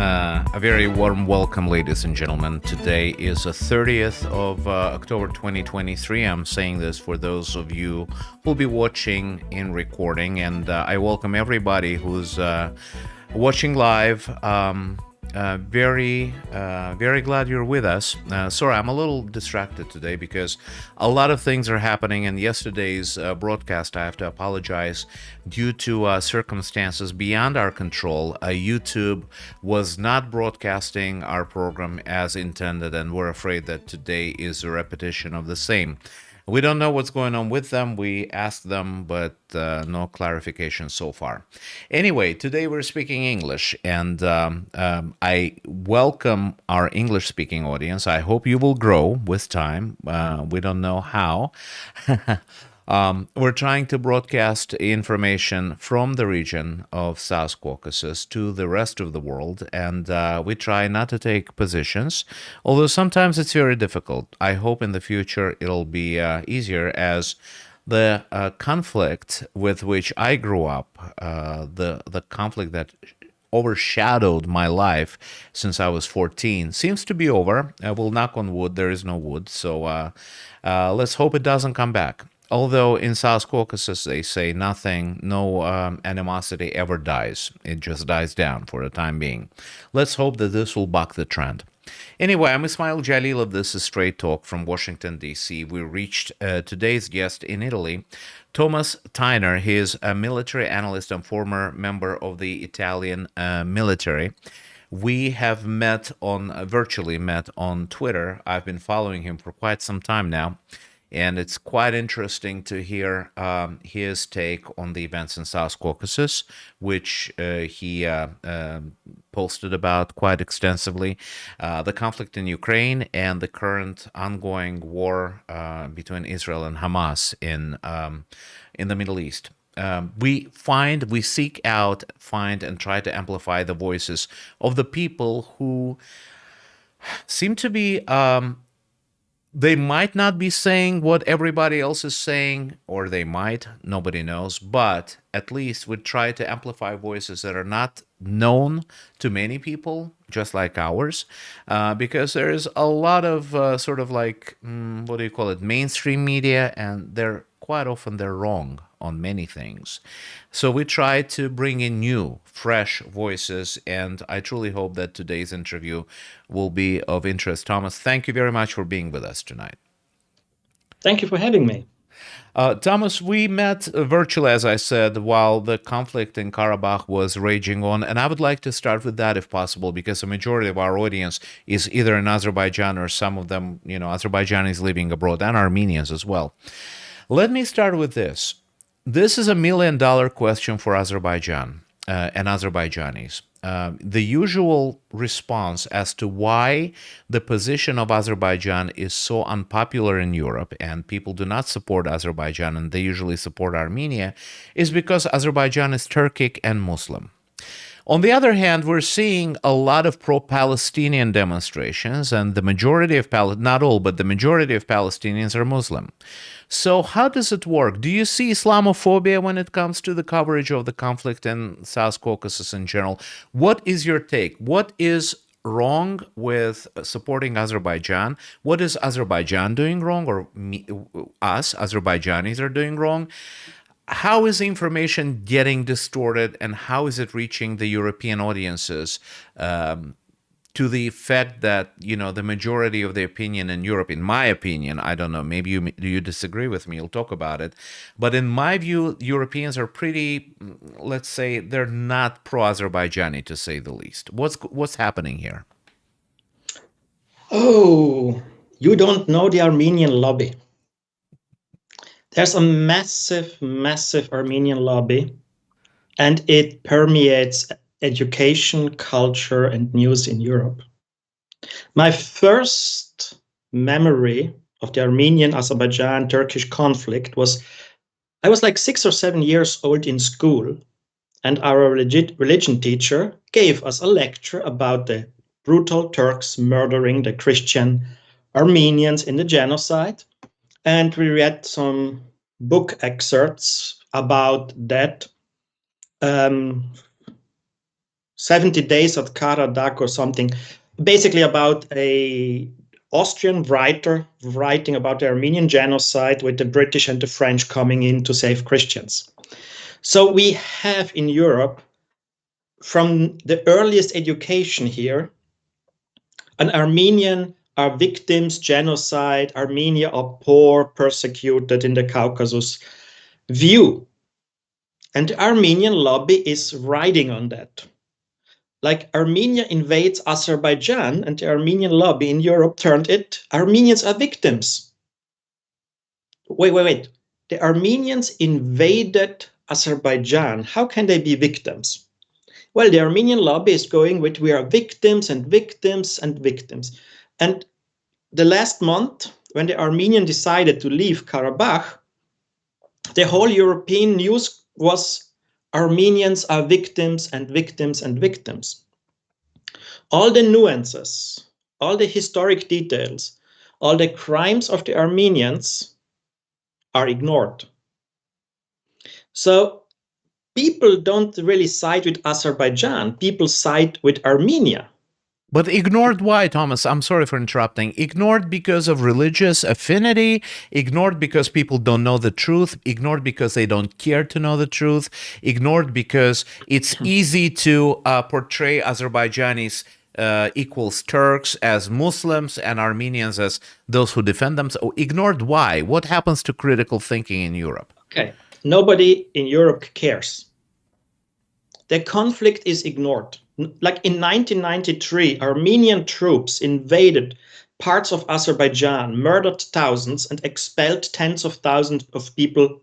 A very warm welcome, ladies and gentlemen. Today is the 30th of October 2023. I'm saying this for those of you who'll be watching in recording, and I welcome everybody who's watching live. Very glad you're with us. Sorry, I'm a little distracted today because a lot of things are happening. In yesterday's broadcast, I have to apologize due to circumstances beyond our control. YouTube was not broadcasting our program as intended, and we're afraid that today is a repetition of the same. We don't know what's going on with them. We asked them, but no clarification so far. Anyway, today we're speaking English, and I welcome our English-speaking audience. I hope you will grow with time. We don't know how. We're trying to broadcast information from the region of South Caucasus to the rest of the world, and we try not to take positions, although sometimes it's very difficult. I hope in the future it'll be easier, as the conflict with which I grew up, the conflict that overshadowed my life since I was 14, seems to be over. We'll knock on wood. There is no wood, so let's hope it doesn't come back. Although in South Caucasus, they say no animosity ever dies. It just dies down for the time being. Let's hope that this will buck the trend. Anyway, I'm Ismail Jalilov. This is Straight Talk from Washington, D.C. We reached today's guest in Italy, Thomas Theiner. He is a military analyst and former member of the Italian military. We have virtually met on Twitter. I've been following him for quite some time now. And it's quite interesting to hear his take on the events in South Caucasus, which he posted about quite extensively, the conflict in Ukraine and the current ongoing war between Israel and Hamas in the Middle East. We seek out, find, and try to amplify the voices of the people who seem to be they might not be saying what everybody else is saying, or they might, nobody knows, but at least we try to amplify voices that are not known to many people, just like ours, because there is a lot of sort of like, what do you call it, mainstream media, and quite often they're wrong on many things. So we try to bring in new, fresh voices, and I truly hope that today's interview will be of interest. Thomas, thank you very much for being with us tonight. Thank you for having me. Thomas, we met virtually, as I said, while the conflict in Karabakh was raging on, and I would like to start with that if possible, because the majority of our audience is either in Azerbaijan or some of them, Azerbaijanis living abroad, and Armenians as well. Let me start with this. This is $1 million question for Azerbaijan and Azerbaijanis. The usual response as to why the position of Azerbaijan is so unpopular in Europe and people do not support Azerbaijan and they usually support Armenia is because Azerbaijan is Turkic and Muslim. On the other hand, we're seeing a lot of pro-Palestinian demonstrations, and the majority of not all, but the majority of Palestinians are Muslim. So how does it work? Do you see Islamophobia when it comes to the coverage of the conflict in South Caucasus in general? What is your take? What is wrong with supporting Azerbaijan? What is Azerbaijan doing wrong, or us, Azerbaijanis, are doing wrong? How is information getting distorted, and how is it reaching the European audiences to the effect that, the majority of the opinion in Europe, in my opinion, I don't know, maybe you disagree with me, you'll talk about it, but in my view, Europeans are pretty, let's say, they're not pro-Azerbaijani, to say the least. What's happening here? Oh, you don't know the Armenian lobby. There's a massive, massive Armenian lobby, and it permeates education, culture, and news in Europe. My first memory of the Armenian-Azerbaijan-Turkish conflict was, I was like 6 or 7 years old in school, and our religion teacher gave us a lecture about the brutal Turks murdering the Christian Armenians in the genocide. And we read some book excerpts about that 70 Days at Karabakh or something, basically about a Austrian writer writing about the Armenian genocide with the British and the French coming in to save Christians. So we have in Europe, from the earliest education here, an Armenian are victims, genocide, Armenia are poor, persecuted in the Caucasus view. And the Armenian lobby is riding on that. Like Armenia invades Azerbaijan, and the Armenian lobby in Europe turned it, Armenians are victims. Wait. The Armenians invaded Azerbaijan. How can they be victims? Well, the Armenian lobby is going with, we are victims and victims and victims. And the last month, when the Armenians decided to leave Karabakh, the whole European news was Armenians are victims and victims and victims. All the nuances, all the historic details, all the crimes of the Armenians are ignored. So people don't really side with Azerbaijan, people side with Armenia. But ignored why, Thomas? I'm sorry for interrupting. Ignored because of religious affinity, ignored because people don't know the truth, ignored because they don't care to know the truth, ignored because it's easy to portray Azerbaijanis equals Turks as Muslims and Armenians as those who defend them. So ignored why? What happens to critical thinking in Europe? Okay, nobody in Europe cares. The conflict is ignored. Like in 1993, Armenian troops invaded parts of Azerbaijan, murdered thousands, and expelled tens of thousands of people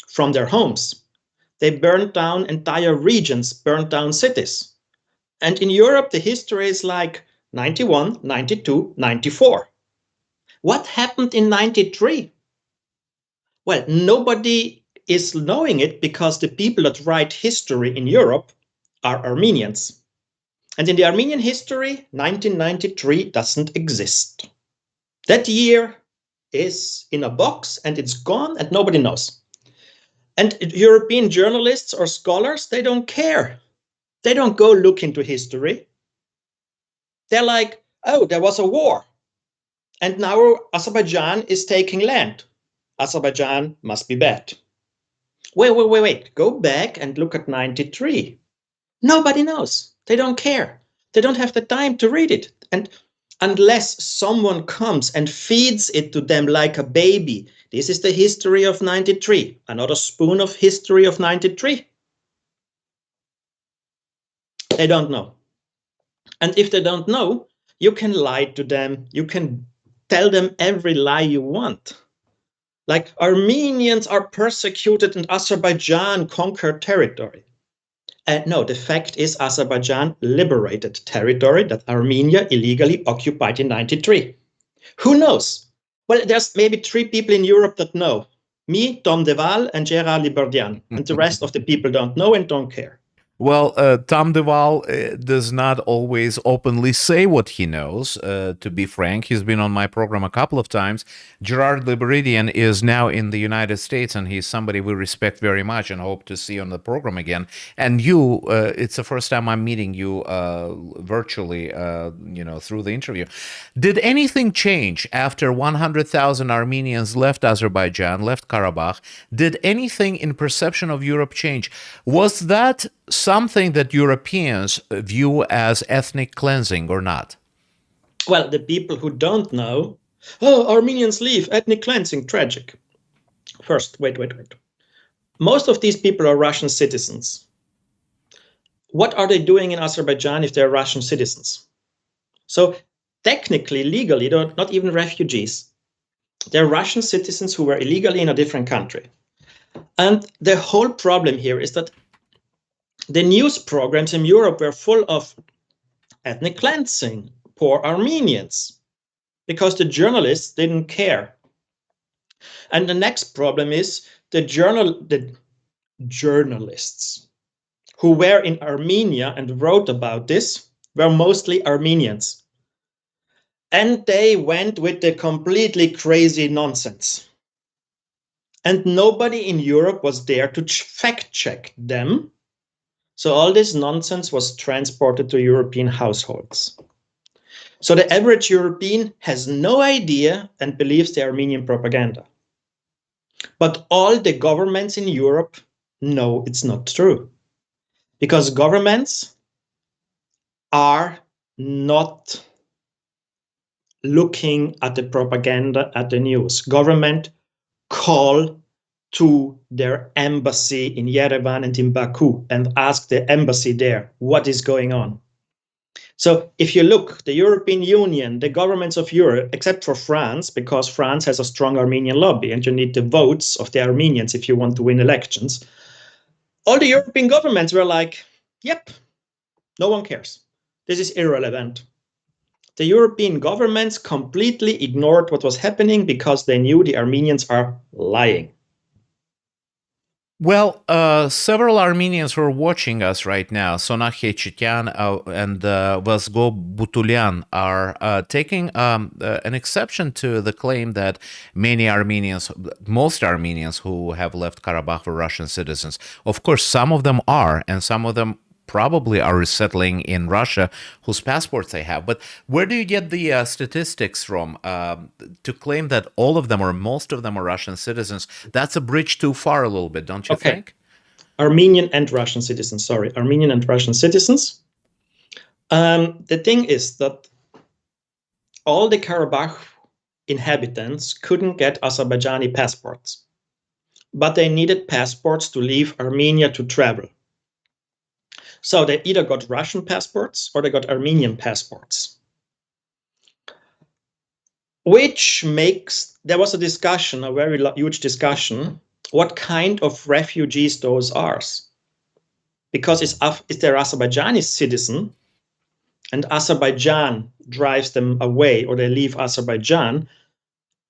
from their homes. They burned down entire regions, burned down cities. And in Europe, the history is like 91, 92, 94. What happened in 93? Well, nobody is knowing it because the people that write history in Europe are Armenians. And in the Armenian history, 1993 doesn't exist. That year is in a box and it's gone and nobody knows. And European journalists or scholars, they don't care. They don't go look into history. They're like, oh, there was a war. And now Azerbaijan is taking land. Azerbaijan must be bad. Wait. Go back and look at 93. Nobody knows. They don't care. They don't have the time to read it. And unless someone comes and feeds it to them like a baby, this is the history of 93, another spoon of history of 93. They don't know. And if they don't know, you can lie to them. You can tell them every lie you want. Like Armenians are persecuted and Azerbaijan conquered territory. No, the fact is Azerbaijan liberated territory that Armenia illegally occupied in 93. Who knows? Well, there's maybe 3 people in Europe that know. Me, Tom de Waal, and Gerard Liberdian. And the rest of the people don't know and don't care. Well, Tom de Waal does not always openly say what he knows, to be frank. He's been on my program a couple of times. Gerard Liberdian is now in the United States, and he's somebody we respect very much and hope to see on the program again. And you, it's the first time I'm meeting you virtually, through the interview. Did anything change after 100,000 Armenians left Azerbaijan, left Karabakh? Did anything in perception of Europe change? Was that something that Europeans view as ethnic cleansing or not? Well, the people who don't know, oh, Armenians leave, ethnic cleansing, tragic. First, wait. Most of these people are Russian citizens. What are they doing in Azerbaijan if they're Russian citizens? So technically, legally, they're not even refugees. They're Russian citizens who were illegally in a different country. And the whole problem here is that the news programs in Europe were full of ethnic cleansing, poor Armenians, because the journalists didn't care. And the next problem is the journalists who were in Armenia and wrote about this were mostly Armenians. And they went with the completely crazy nonsense. And nobody in Europe was there to fact check them. So all this nonsense was transported to European households. So the average European has no idea and believes the Armenian propaganda. But all the governments in Europe know it's not true. Because governments are not looking at the propaganda, at the news. Government call to their embassy in Yerevan and in Baku and ask the embassy there, what is going on? So if you look, the European Union, the governments of Europe, except for France, because France has a strong Armenian lobby and you need the votes of the Armenians if you want to win elections, all the European governments were like, yep, no one cares. This is irrelevant. The European governments completely ignored what was happening because they knew the Armenians are lying. Well, several Armenians who are watching us right now, Sonakh Khechikyan and Vazgo Butulyan, are taking an exception to the claim that many Armenians, most Armenians who have left Karabakh were Russian citizens. Of course, some of them are, and some of them probably are resettling in Russia whose passports they have. But where do you get the statistics from to claim that all of them or most of them are Russian citizens? That's a bridge too far a little bit, don't you think? Armenian and Russian citizens, sorry. Armenian and Russian citizens. The thing is that all the Karabakh inhabitants couldn't get Azerbaijani passports, but they needed passports to leave Armenia to travel. So they either got Russian passports or they got Armenian passports. Which makes, there was a discussion, a very huge discussion, what kind of refugees those are. Because if they're Azerbaijani citizen and Azerbaijan drives them away or they leave Azerbaijan,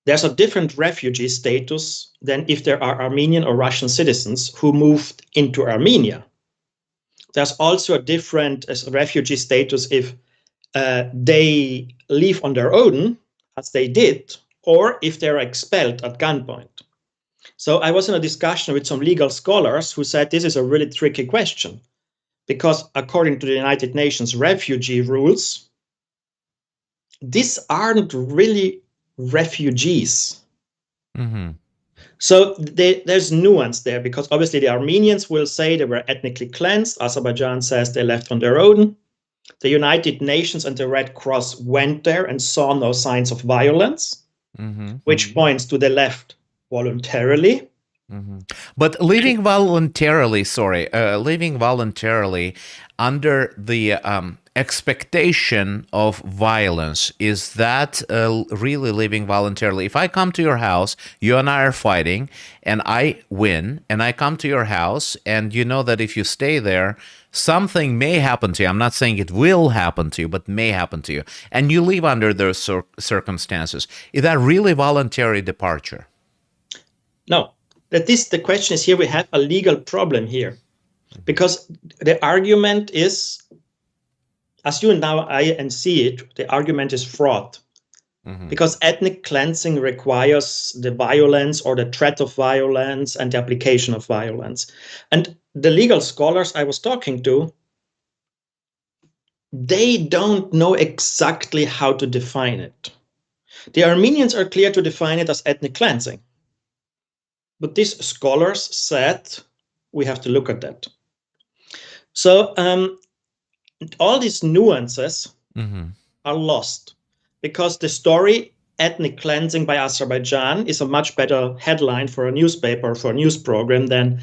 there's a different refugee status than if there are Armenian or Russian citizens who moved into Armenia. There's also a different refugee status if they leave on their own, as they did, or if they're expelled at gunpoint. So I was in a discussion with some legal scholars who said this is a really tricky question, because according to the United Nations refugee rules, these aren't really refugees. Mm-hmm. So there's nuance there, because obviously the Armenians will say they were ethnically cleansed. Azerbaijan says they left on their own. The United Nations and the Red Cross went there and saw no signs of violence, which points to the left voluntarily. But leaving voluntarily, under the expectation of violence, is that really living voluntarily? If I come to your house, you and I are fighting, and I win, and I come to your house, and you know that if you stay there, something may happen to you. I'm not saying it will happen to you, but may happen to you, and you leave under those circumstances. Is that really voluntary departure? No. The question is, here we have a legal problem here, because the argument is, as you and now I see it, the argument is fraud, because ethnic cleansing requires the violence or the threat of violence and the application of violence. And the legal scholars I was talking to, they don't know exactly how to define it. The Armenians are clear to define it as ethnic cleansing. But these scholars said we have to look at that. So all these nuances are lost, because the story ethnic cleansing by Azerbaijan is a much better headline for a newspaper, for a news program, than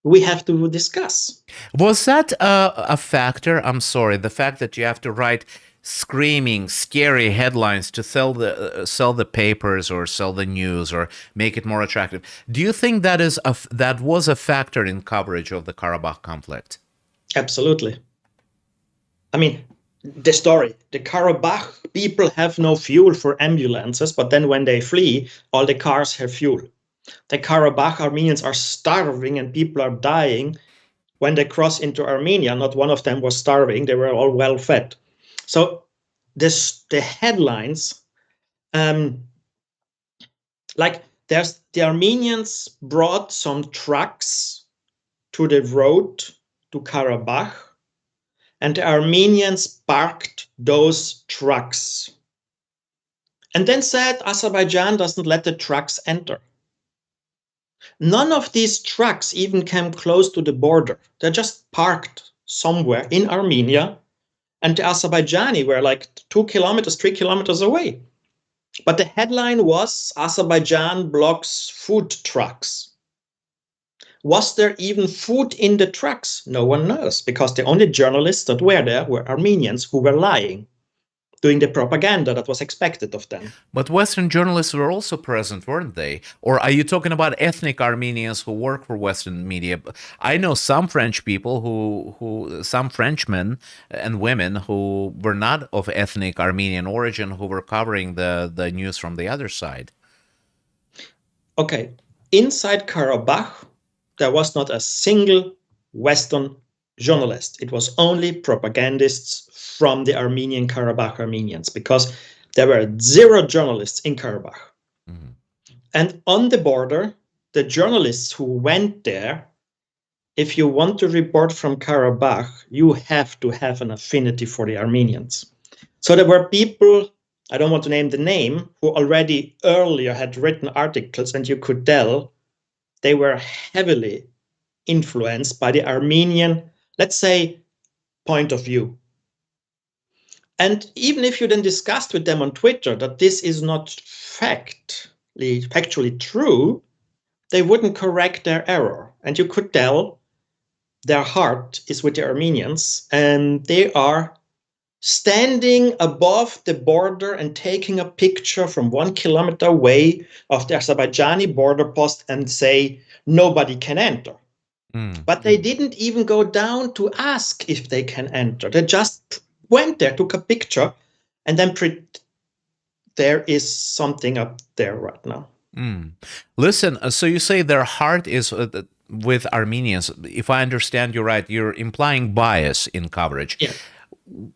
we have to discuss. Was that a factor? I'm sorry, the fact that you have to write screaming, scary headlines to sell the papers or sell the news or make it more attractive. Do you think that was a factor in coverage of the Karabakh conflict? Absolutely. I mean, the story, the Karabakh people have no fuel for ambulances, but then when they flee, all the cars have fuel. The Karabakh Armenians are starving and people are dying. When they cross into Armenia, not one of them was starving. They were all well fed. So the headlines, like the Armenians brought some trucks to the road to Karabakh, and the Armenians parked those trucks. And then said Azerbaijan doesn't let the trucks enter. None of these trucks even came close to the border. They're just parked somewhere in Armenia, and the Azerbaijani were like 2 kilometers, 3 kilometers away. But the headline was Azerbaijan blocks food trucks. Was there even food in the trucks? No one knows, because the only journalists that were there were Armenians who were lying, doing the propaganda that was expected of them. But Western journalists were also present, weren't they? Or are you talking about ethnic Armenians who work for Western media? I know some French people some Frenchmen and women who were not of ethnic Armenian origin who were covering the news from the other side. Okay, inside Karabakh, there was not a single Western journalist. It was only propagandists from the Armenian Karabakh Armenians, because there were 0 journalists in Karabakh. Mm-hmm. And on the border, the journalists who went there, if you want to report from Karabakh, you have to have an affinity for the Armenians. So there were people, I don't want to name the name, who already earlier had written articles, and you could tell they were heavily influenced by the Armenian, let's say, point of view. And even if you then discussed with them on Twitter that this is not factually true, they wouldn't correct their error. And you could tell their heart is with the Armenians, and they are standing above the border and taking a picture from 1 kilometer away of the Azerbaijani border post and say, nobody can enter. But they didn't even go down to ask if they can enter. They just went there, took a picture, and then there is something up there right now. Listen, so you say their heart is with Armenians. If I understand you right, you're implying bias in coverage. Yeah.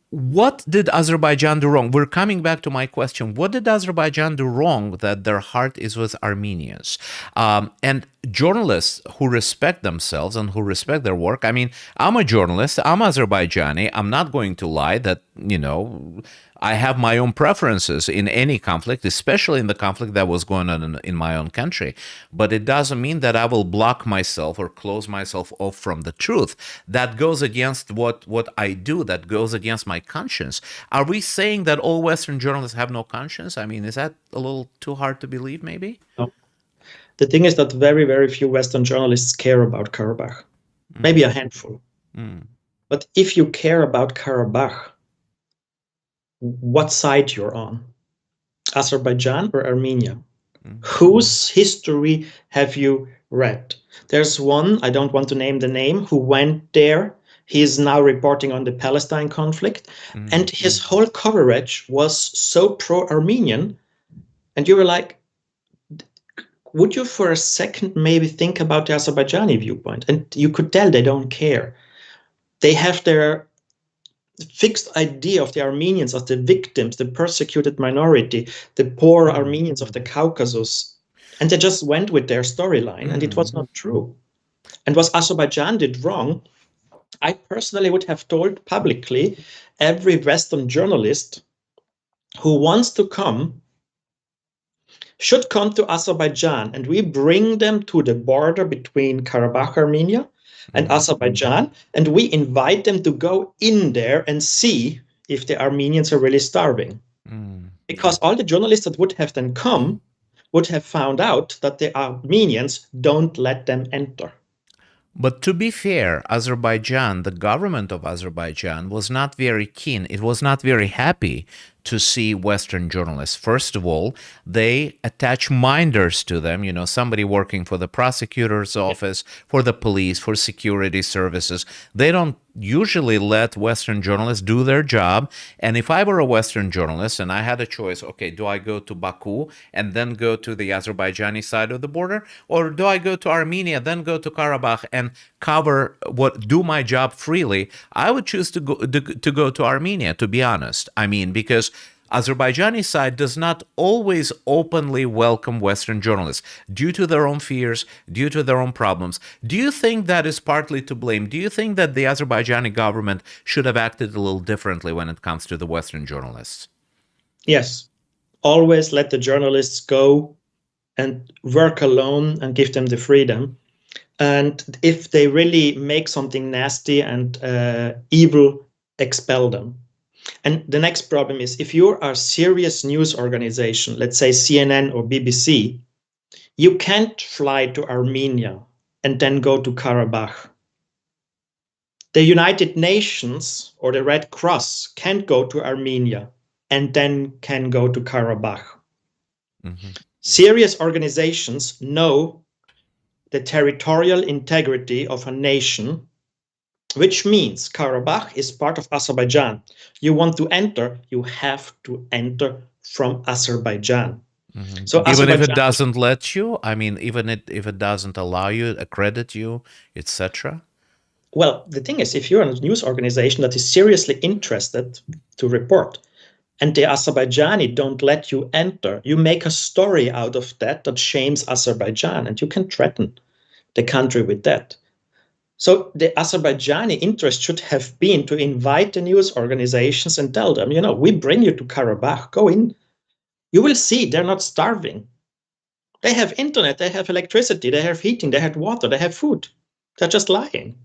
What did Azerbaijan do wrong? We're coming back to my question. What did Azerbaijan do wrong that their heart is with Armenians? And journalists who respect themselves and who respect their work, I mean, I'm a journalist, I'm Azerbaijani, I'm not going to lie that, I have my own preferences in any conflict, especially in the conflict that was going on in my own country. But it doesn't mean that I will block myself or close myself off from the truth. That goes against what I do. That goes against my conscience. Are we saying that all Western journalists have no conscience? I mean, is that a little too hard to believe, maybe? No. The thing is that very, very few Western journalists care about Karabakh. Maybe a handful. But if you care about Karabakh, what side you're on, Azerbaijan or Armenia? Whose history have you read? There's one, I don't want to name the name, who went there. He is now reporting on the Palestine conflict, and his whole coverage was so pro-Armenian. And you were like, would you for a second maybe think about the Azerbaijani viewpoint? And you could tell they don't care. They have their fixed idea of the Armenians as the victims, the persecuted minority, the poor Armenians of the Caucasus. And they just went with their storyline, and it was not true. And what Azerbaijan did wrong, I personally would have told publicly every Western journalist who wants to come should come to Azerbaijan, and we bring them to the border between Karabakh, Armenia, and Azerbaijan, and we invite them to go in there and see if the Armenians are really starving. Because all the journalists that would have then come would have found out that the Armenians don't let them enter. But to be fair, Azerbaijan, the government of Azerbaijan, was not very keen. It was not very happy to see Western journalists. First of all, they attach minders to them, somebody working for the prosecutor's office, for the police, for security services. They don't usually let Western journalists do their job. And if I were a Western journalist and I had a choice, okay, do I go to Baku and then go to the Azerbaijani side of the border? Or do I go to Armenia, then go to Karabakh and do my job freely? I would choose to go to Armenia, to be honest. I mean, because Azerbaijani side does not always openly welcome Western journalists due to their own fears, due to their own problems. Do you think that is partly to blame? Do you think that the Azerbaijani government should have acted a little differently when it comes to the Western journalists? Yes. Always let the journalists go and work alone and give them the freedom. And if they really make something nasty and evil, expel them. And the next problem is, if you are a serious news organization, let's say CNN or BBC, you can't fly to Armenia and then go to Karabakh. The United Nations or the Red Cross can't go to Armenia and then can go to Karabakh. Mm-hmm. Serious organizations know the territorial integrity of a nation, which means Karabakh is part of Azerbaijan. You want to enter, you have to enter from Azerbaijan. Mm-hmm. So even if it doesn't let you, I mean, even if it doesn't allow you, accredit you, etc. Well, the thing is, if you're a news organization that is seriously interested to report, and the Azerbaijani don't let you enter, you make a story out of that shames Azerbaijan, and you can threaten the country with that. So the Azerbaijani interest should have been to invite the news organizations and tell them, you know, we bring you to Karabakh, go in. You will see they're not starving. They have internet, they have electricity, they have heating, they have water, they have food. They're just lying.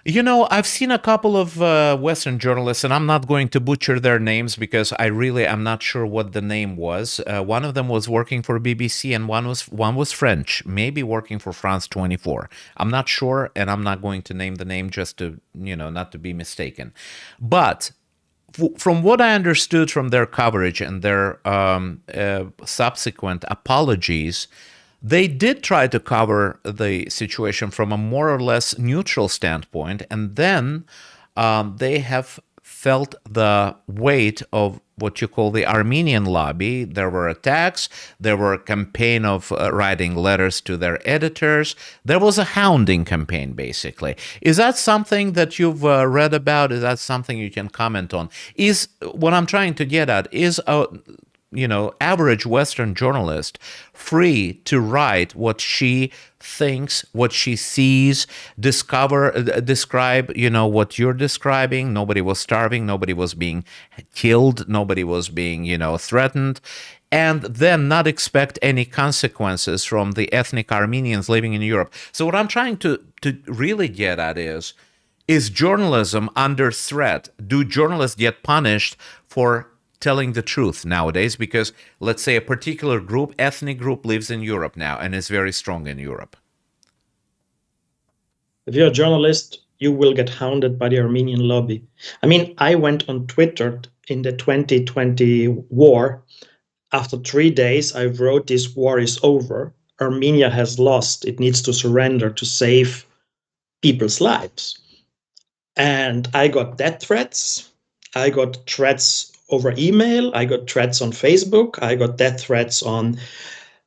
You know, I've seen a couple of Western journalists, and I'm not going to butcher their names because I'm not sure what the name was. One of them was working for BBC, and one was French, maybe working for France 24. I'm not sure, and I'm not going to name the name just to, not to be mistaken. But from what I understood from their coverage and their subsequent apologies, they did try to cover the situation from a more or less neutral standpoint, and then they have felt the weight of what you call the Armenian lobby. There were attacks, there were a campaign of writing letters to their editors. There was a hounding campaign, basically. Is that something that you've read about? Is that something you can comment on? Is what I'm trying to get at is average Western journalist free to write what she thinks, what she sees, describe, what you're describing. Nobody was starving, nobody was being killed, nobody was being, threatened, and then not expect any consequences from the ethnic Armenians living in Europe. So what I'm trying to really get at is journalism under threat? Do journalists get punished for telling the truth nowadays? Because let's say a particular group, ethnic group, lives in Europe now and is very strong in Europe. If you're a journalist, you will get hounded by the Armenian lobby. I mean, I went on Twitter in the 2020 war. After 3 days, I wrote, this war is over. Armenia has lost. It needs to surrender to save people's lives. And I got death threats. I got threats over email, I got threats on Facebook, I got death threats on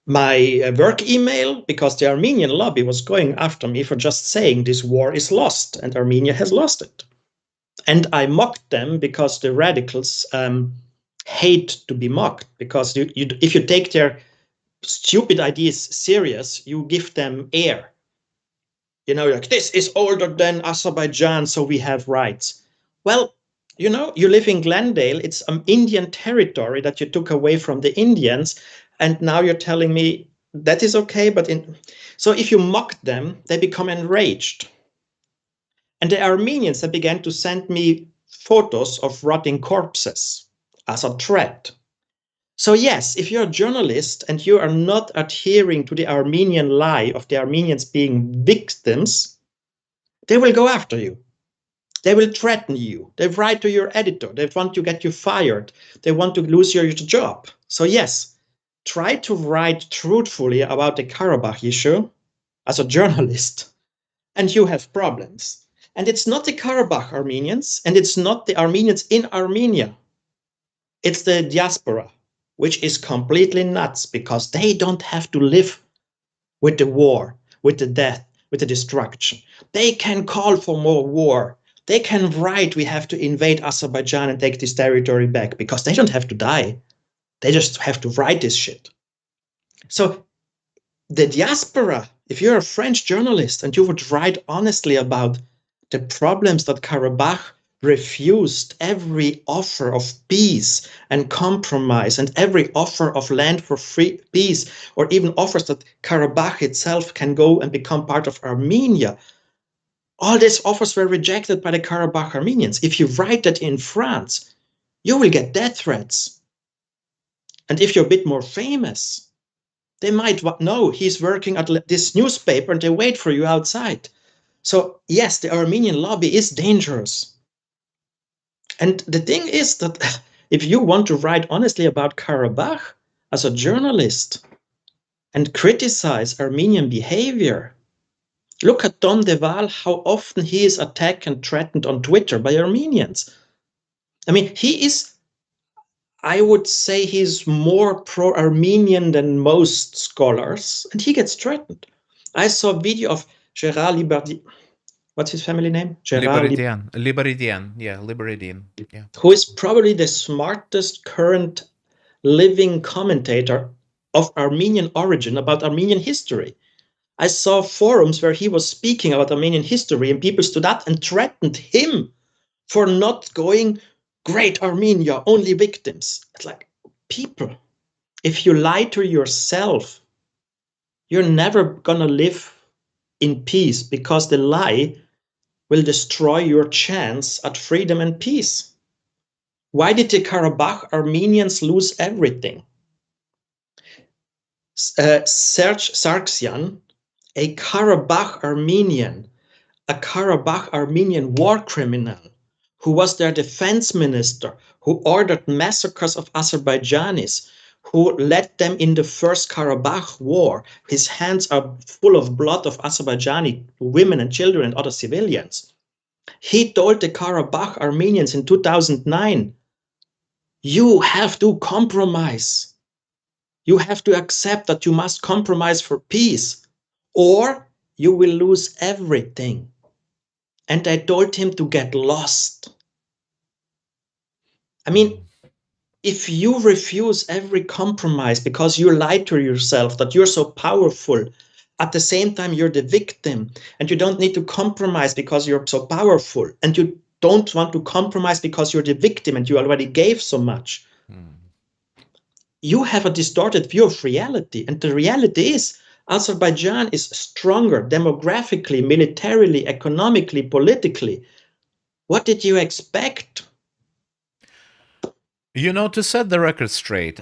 my work email, because the Armenian lobby was going after me for just saying this war is lost and Armenia has lost it. And I mocked them because the radicals hate to be mocked, because if you take their stupid ideas serious, you give them air. Like, this is older than Azerbaijan, so we have rights. Well, you live in Glendale, it's an Indian territory that you took away from the Indians, and now you're telling me that is okay, so if you mock them, they become enraged. And the Armenians, they began to send me photos of rotting corpses as a threat. So yes, if you're a journalist and you are not adhering to the Armenian lie of the Armenians being victims, they will go after you. They will threaten you. They write to your editor. They want to get you fired. They want to lose your job. So yes, try to write truthfully about the Karabakh issue as a journalist, and you have problems. And it's not the Karabakh Armenians, and it's not the Armenians in Armenia. It's the diaspora, which is completely nuts, because they don't have to live with the war, with the death, with the destruction. They can call for more war. They can write, we have to invade Azerbaijan and take this territory back, because they don't have to die. They just have to write this shit. So the diaspora, if you're a French journalist and you would write honestly about the problems that Karabakh refused every offer of peace and compromise and every offer of land for free peace, or even offers that Karabakh itself can go and become part of Armenia, all these offers were rejected by the Karabakh Armenians. If you write that in France, you will get death threats. And if you're a bit more famous, they might know he's working at this newspaper and they wait for you outside. So yes, the Armenian lobby is dangerous. And the thing is that if you want to write honestly about Karabakh as a journalist and criticize Armenian behavior, look at Don de Waal, how often he is attacked and threatened on Twitter by Armenians. I mean, he is, I would say he's more pro-Armenian than most scholars, and he gets threatened. I saw a video of Gérard Liberdi, what's his family name? Liberidien, yeah. Who is probably the smartest current living commentator of Armenian origin about Armenian history. I saw forums where he was speaking about Armenian history and people stood up and threatened him for not going, great Armenia, only victims. It's like, people, if you lie to yourself, you're never gonna live in peace, because the lie will destroy your chance at freedom and peace. Why did the Karabakh Armenians lose everything? Serge Sargsyan, a Karabakh Armenian war criminal, who was their defense minister, who ordered massacres of Azerbaijanis, who led them in the first Karabakh war. His hands are full of blood of Azerbaijani women and children and other civilians. He told the Karabakh Armenians in 2009, you have to compromise. You have to accept that you must compromise for peace, or you will lose everything. And I told him to get lost. I mean, if you refuse every compromise because you lie to yourself that you're so powerful, at the same time you're the victim, and you don't need to compromise because you're so powerful, and you don't want to compromise because you're the victim and you already gave so much, you have a distorted view of reality. And the reality is Azerbaijan is stronger demographically, militarily, economically, politically. What did you expect? You know, to set the record straight,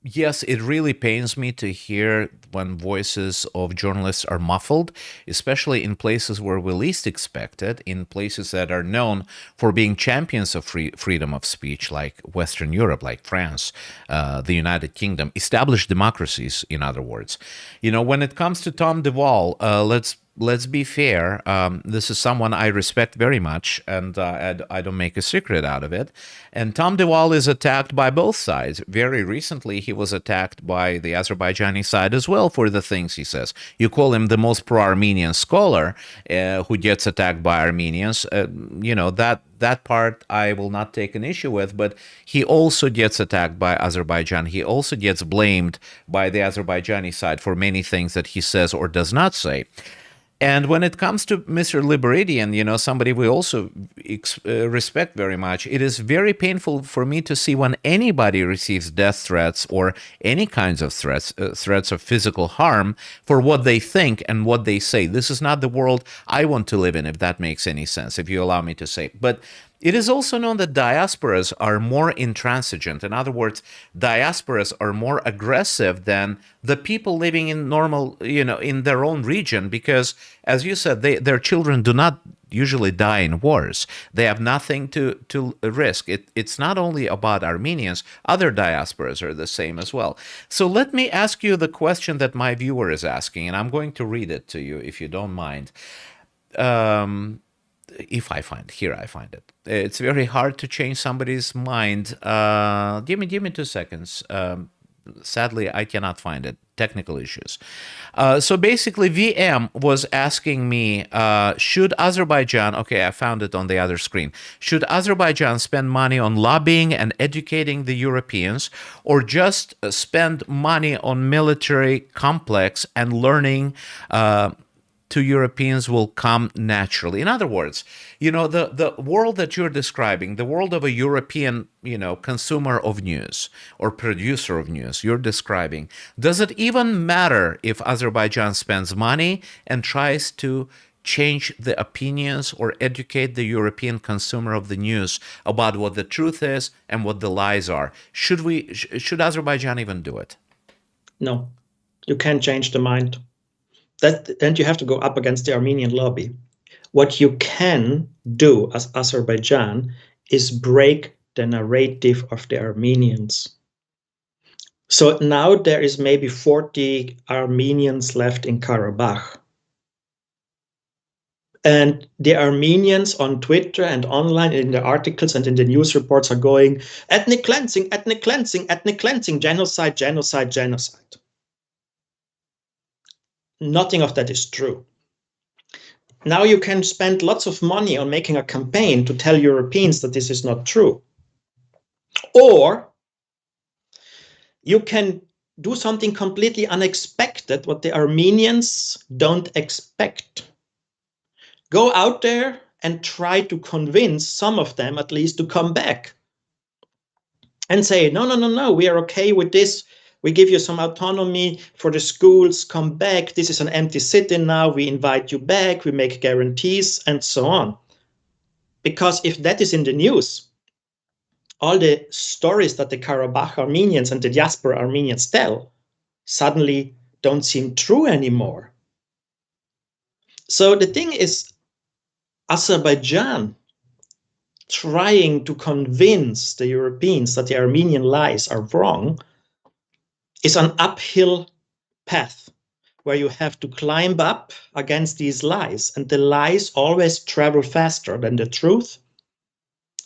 yes, it really pains me to hear when voices of journalists are muffled, especially in places where we least expect it, in places that are known for being champions of freedom of speech, like Western Europe, like France, the United Kingdom, established democracies, in other words. You know, when it comes to Tom de Waal, let's be fair. This is someone I respect very much, and I don't make a secret out of it. And Tom de Waal is attacked by both sides. Very recently, he was attacked by the Azerbaijani side as well for the things he says. You call him the most pro-Armenian scholar who gets attacked by Armenians. You know, that part I will not take an issue with, but he also gets attacked by Azerbaijan. He also gets blamed by the Azerbaijani side for many things that he says or does not say. And when it comes to Mr. Liberidien, you know, somebody we also respect very much, it is very painful for me to see when anybody receives death threats or any kinds of threats, threats of physical harm for what they think and what they say. This is not the world I want to live in, if that makes any sense, if you allow me to say. But it is also known that diasporas are more intransigent. In other words, diasporas are more aggressive than the people living in normal, you know, in their own region, because, as you said, their children do not usually die in wars. They have nothing to risk. It's not only about Armenians, other diasporas are the same as well. So let me ask you the question that my viewer is asking, and I'm going to read it to you, if you don't mind. If I find here, I find it. It's very hard to change somebody's mind. Give me 2 seconds. Sadly, I cannot find it. technical issues. So basically, VM was asking me, should Azerbaijan, okay, I found it on the other screen, should Azerbaijan spend money on lobbying and educating the Europeans, or just spend money on military complex and learning to Europeans will come naturally? In other words, the world that you're describing, the world of a European, consumer of news or producer of news you're describing, does it even matter if Azerbaijan spends money and tries to change the opinions or educate the European consumer of the news about what the truth is and what the lies are? Should Azerbaijan even do it? No, you can't change the mind. And you have to go up against the Armenian lobby. What you can do as Azerbaijan is break the narrative of the Armenians. So now there is maybe 40 Armenians left in Karabakh. And the Armenians on Twitter and online in the articles and in the news reports are going, ethnic cleansing, ethnic cleansing, ethnic cleansing, genocide, genocide, genocide. Nothing of that is true. Now you can spend lots of money on making a campaign to tell Europeans that this is not true. Or you can do something completely unexpected, what the Armenians don't expect. Go out there and try to convince some of them at least to come back and say, no, no, no, no, we are okay with this. We give you some autonomy for the schools, come back. This is an empty city now. We invite you back. We make guarantees and so on. Because if that is in the news, all the stories that the Karabakh Armenians and the diaspora Armenians tell suddenly don't seem true anymore. So the thing is, Azerbaijan trying to convince the Europeans that the Armenian lies are wrong is an uphill path where you have to climb up against these lies, and the lies always travel faster than the truth,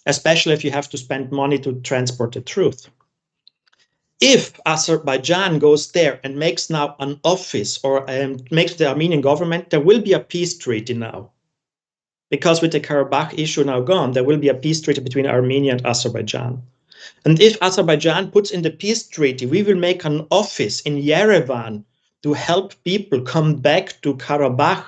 especially if you have to spend money to transport the truth. If Azerbaijan goes there and makes now an office or makes the Armenian government, there will be a peace treaty now. Because with the Karabakh issue now gone, there will be a peace treaty between Armenia and Azerbaijan. And if Azerbaijan puts in the peace treaty, we will make an office in Yerevan to help people come back to Karabakh.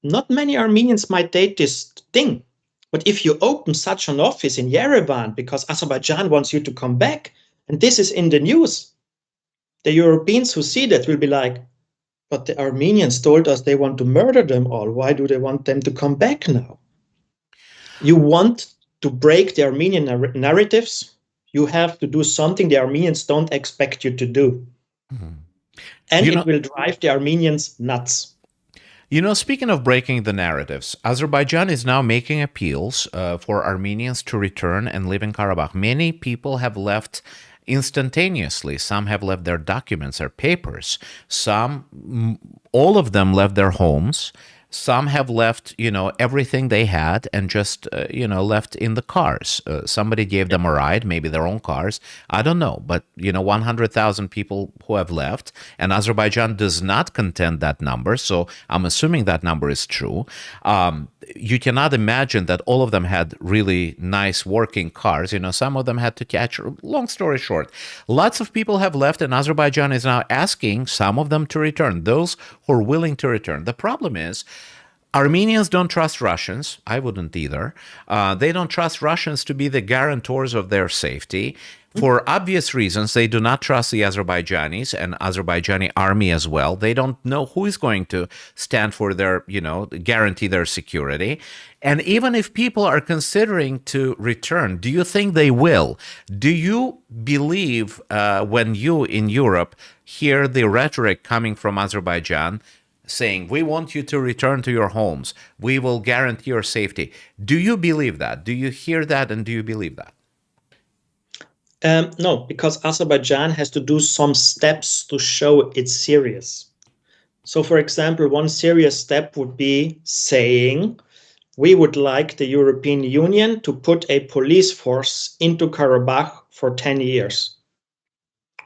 Not many Armenians might take this thing. But if you open such an office in Yerevan because Azerbaijan wants you to come back, and this is in the news, the Europeans who see that will be like, but the Armenians told us they want to murder them all. Why do they want them to come back now? You want to break the Armenian narratives, you have to do something the Armenians don't expect you to do. Mm-hmm. And it will drive the Armenians nuts. Speaking of breaking the narratives, Azerbaijan is now making appeals for Armenians to return and live in Karabakh. Many people have left instantaneously. Some have left their documents, their papers. All of them left their homes. Some have left, everything they had and just, left in the cars. Somebody gave them a ride, maybe their own cars. I don't know. But, 100,000 people who have left. And Azerbaijan does not contend that number. So I'm assuming that number is true. You cannot imagine that all of them had really nice working cars. Some of them had to catch. Long story short, lots of people have left, and Azerbaijan is now asking some of them to return, those who are willing to return. The problem is, Armenians don't trust Russians. I wouldn't either. They don't trust Russians to be the guarantors of their safety. For obvious reasons, they do not trust the Azerbaijanis and Azerbaijani army as well. They don't know who is going to stand for their, guarantee their security. And even if people are considering to return, do you think they will? Do you believe when you in Europe hear the rhetoric coming from Azerbaijan saying, we want you to return to your homes, we will guarantee your safety? Do you believe that? Do you hear that, and do you believe that? No, because Azerbaijan has to do some steps to show it's serious. So, for example, one serious step would be saying, we would like the European Union to put a police force into Karabakh for 10 years.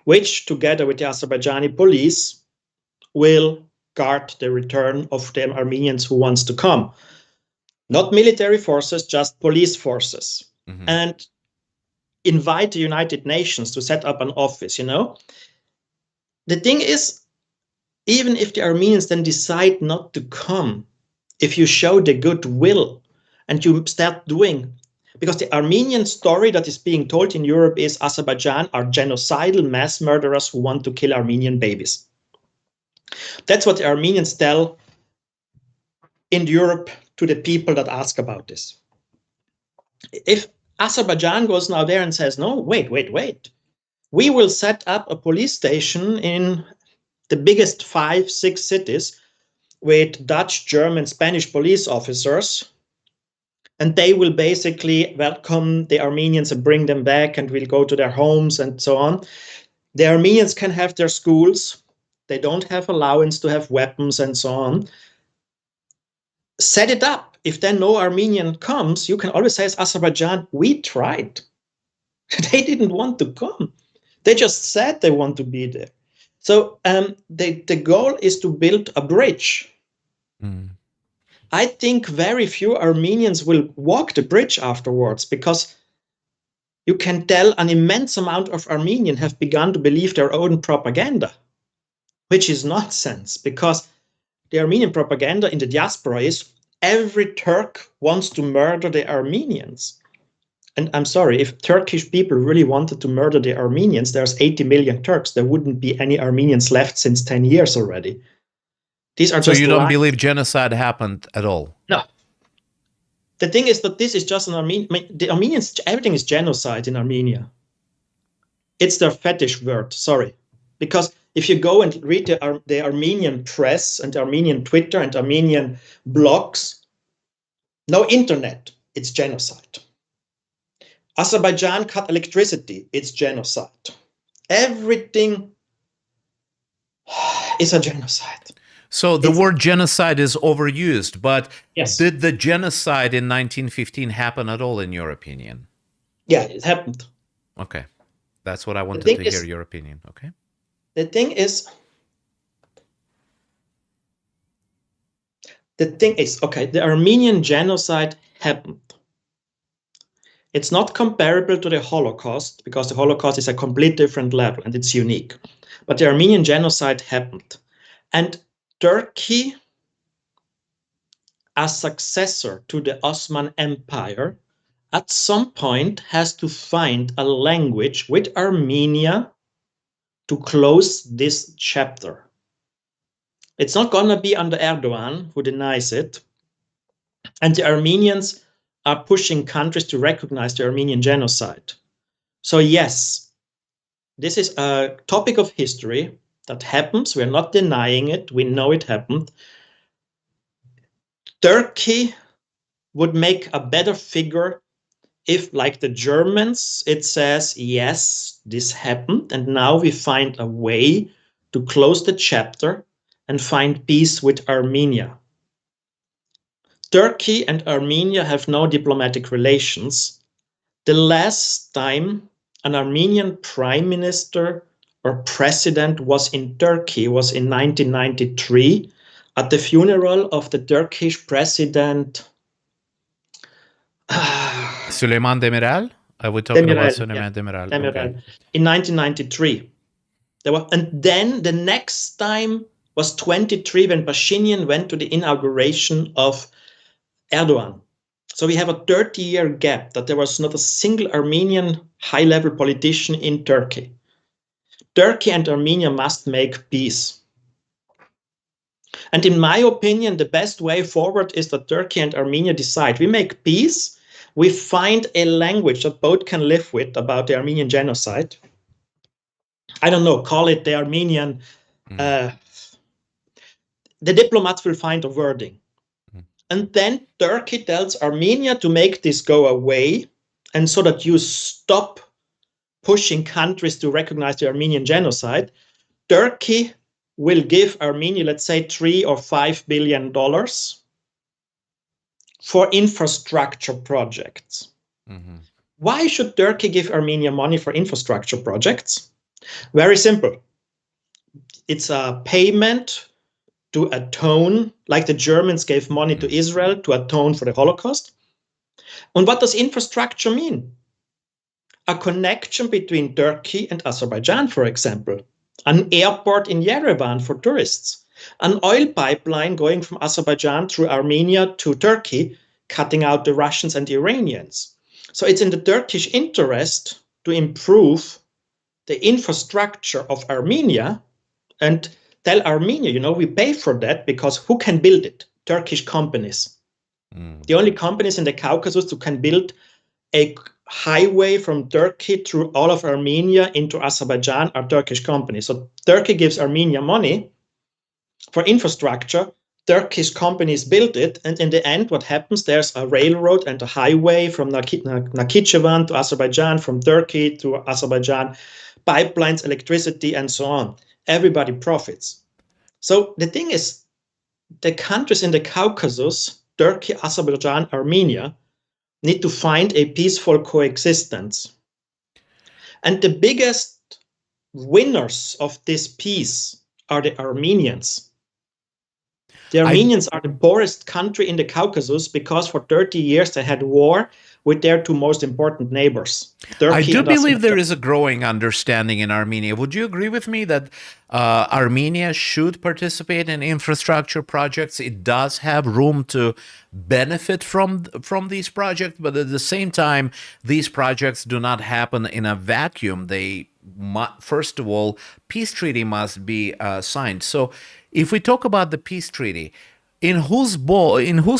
which together with the Azerbaijani police will guard the return of the Armenians who wants to come. Not military forces, just police forces. And invite the United Nations to set up an office, you know. The thing is, even if the Armenians then decide not to come, if you show the goodwill and you start doing, because the Armenian story that is being told in Europe is Azerbaijan are genocidal mass murderers who want to kill Armenian babies. That's what the Armenians tell in Europe to the people that ask about this. If Azerbaijan goes now there and says, no, wait. We will set up a police station in the biggest 5-6 cities with Dutch, German, Spanish police officers, and they will basically welcome the Armenians and bring them back, and we'll go to their homes and so on. The Armenians can have their schools. They don't have allowance to have weapons and so on. Set it up. If then no Armenian comes, you can always say as Azerbaijan, we tried. They didn't want to come. They just said they want to be there. So the goal is to build a bridge. I think very few Armenians will walk the bridge afterwards, because you can tell an immense amount of Armenians have begun to believe their own propaganda, which is nonsense, because the Armenian propaganda in the diaspora is every Turk wants to murder the Armenians. And I'm sorry, if Turkish people really wanted to murder the Armenians, there's 80 million Turks. There wouldn't be any Armenians left since 10 years already. These are just So you don't lies. believe genocide happened at all? No. The thing is that this is just an the Armenians, everything is genocide in Armenia. It's their fetish word, sorry. Because if you go and read the Armenian press and Armenian Twitter and Armenian blogs, no internet, it's genocide. Azerbaijan cut electricity, it's genocide. Everything is a genocide. So the word genocide is overused, but yes. Did the genocide in 1915 happen at all, in your opinion? Yeah, it happened. Okay. That's what I wanted to hear your opinion. Okay. The thing is, okay, the Armenian genocide happened. It's not comparable to the Holocaust, because the Holocaust is a complete different level and it's unique. But the Armenian genocide happened. And Turkey, as successor to the Ottoman Empire, at some point has to find a language with Armenia to close this chapter. It's not going to be under Erdogan, who denies it. And the Armenians are pushing countries to recognize the Armenian genocide. So yes, this is a topic of history that happens. We're not denying it. We know it happened. Turkey would make a better figure if, like the Germans, it says, yes, this happened, and now we find a way to close the chapter and find peace with Armenia. Turkey and Armenia have no diplomatic relations. The last time an Armenian prime minister or president was in Turkey was in 1993 at the funeral of the Turkish president Süleyman Demirel? We're talking about Süleyman Demirel. Okay. In 1993. And then the next time was 23 when Pashinyan went to the inauguration of Erdogan. So we have a 30-year gap that there was not a single Armenian high-level politician in Turkey. Turkey and Armenia must make peace. And in my opinion, the best way forward is that Turkey and Armenia decide. We make peace, we find a language that both can live with about the Armenian genocide. I don't know, call it the Armenian... the diplomats will find a wording. And then Turkey tells Armenia to make this go away, and so that you stop pushing countries to recognize the Armenian genocide, Turkey will give Armenia, let's say, $3 or $5 billion for infrastructure projects. Why should Turkey give Armenia money for infrastructure projects? Very simple. It's a payment to atone, like the Germans gave money to Israel to atone for the Holocaust. And what does infrastructure mean? A connection between Turkey and Azerbaijan, for example. An airport in Yerevan for tourists. An oil pipeline going from Azerbaijan through Armenia to Turkey, cutting out the Russians and the Iranians. So it's in the Turkish interest to improve the infrastructure of Armenia and tell Armenia, you know, we pay for that because who can build it? Turkish companies. The only companies in the Caucasus who can build a highway from Turkey through all of Armenia into Azerbaijan are Turkish companies. So Turkey gives Armenia money for infrastructure. Turkish companies build it, and in the end, what happens? There's a railroad and a highway from Nakhchivan to Azerbaijan, from Turkey to Azerbaijan, pipelines, electricity, and so on. Everybody profits. So the thing is, the countries in the Caucasus, Turkey, Azerbaijan, Armenia, need to find a peaceful coexistence. And the biggest winners of this peace are the Armenians. The Armenians are the poorest country in the Caucasus because for 30 years they had war with their two most important neighbors. Turkey I do and believe there Azerbaijan. is a growing understanding in Armenia. Would you agree with me that Armenia should participate in infrastructure projects? It does have room to benefit from these projects, but at the same time, these projects do not happen in a vacuum. They first of all, peace treaty must be signed. So if we talk about the peace treaty, in whose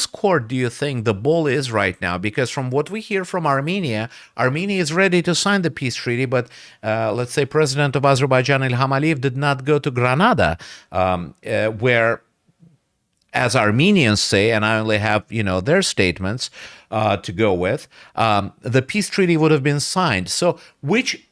court do you think the ball is right now? Because from what we hear from Armenia is ready to sign the peace treaty, but let's say President of Azerbaijan Ilham Aliyev did not go to Granada, where, as Armenians say, and I only have their statements to go with, the peace treaty would have been signed. So which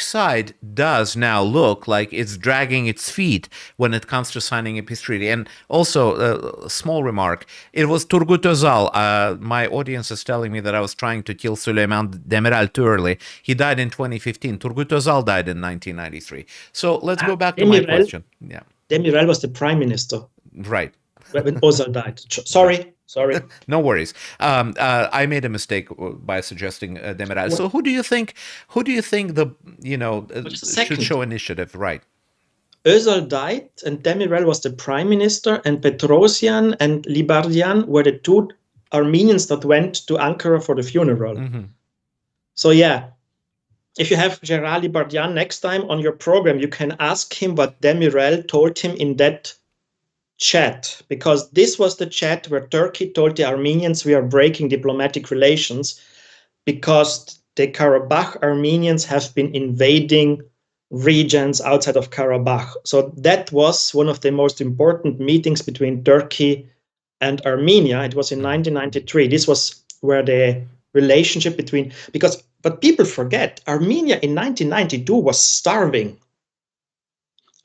side does now look like it's dragging its feet when it comes to signing a peace treaty? And also, a small remark, it was Turgut Özal. My audience is telling me that I was trying to kill Süleyman Demirel too early. He died in 2015. Turgut Özal died in 1993. So let's go back to my question. Yeah, Demirel was the prime minister. Right. When Özal died. Sorry. No worries. I made a mistake by suggesting Demirel. So who do you think should show initiative? Right. Özal died, and Demirel was the prime minister, and Petrosyan and Libardian were the two Armenians that went to Ankara for the funeral. Mm-hmm. So yeah, if you have Gerard Libardian next time on your program, you can ask him what Demirel told him in that chat, because this was the chat where Turkey told the Armenians we are breaking diplomatic relations because the Karabakh Armenians have been invading regions outside of Karabakh. So that was one of the most important meetings between Turkey and Armenia. It was in 1993. This was where the relationship between, but people forget, Armenia in 1992 was starving.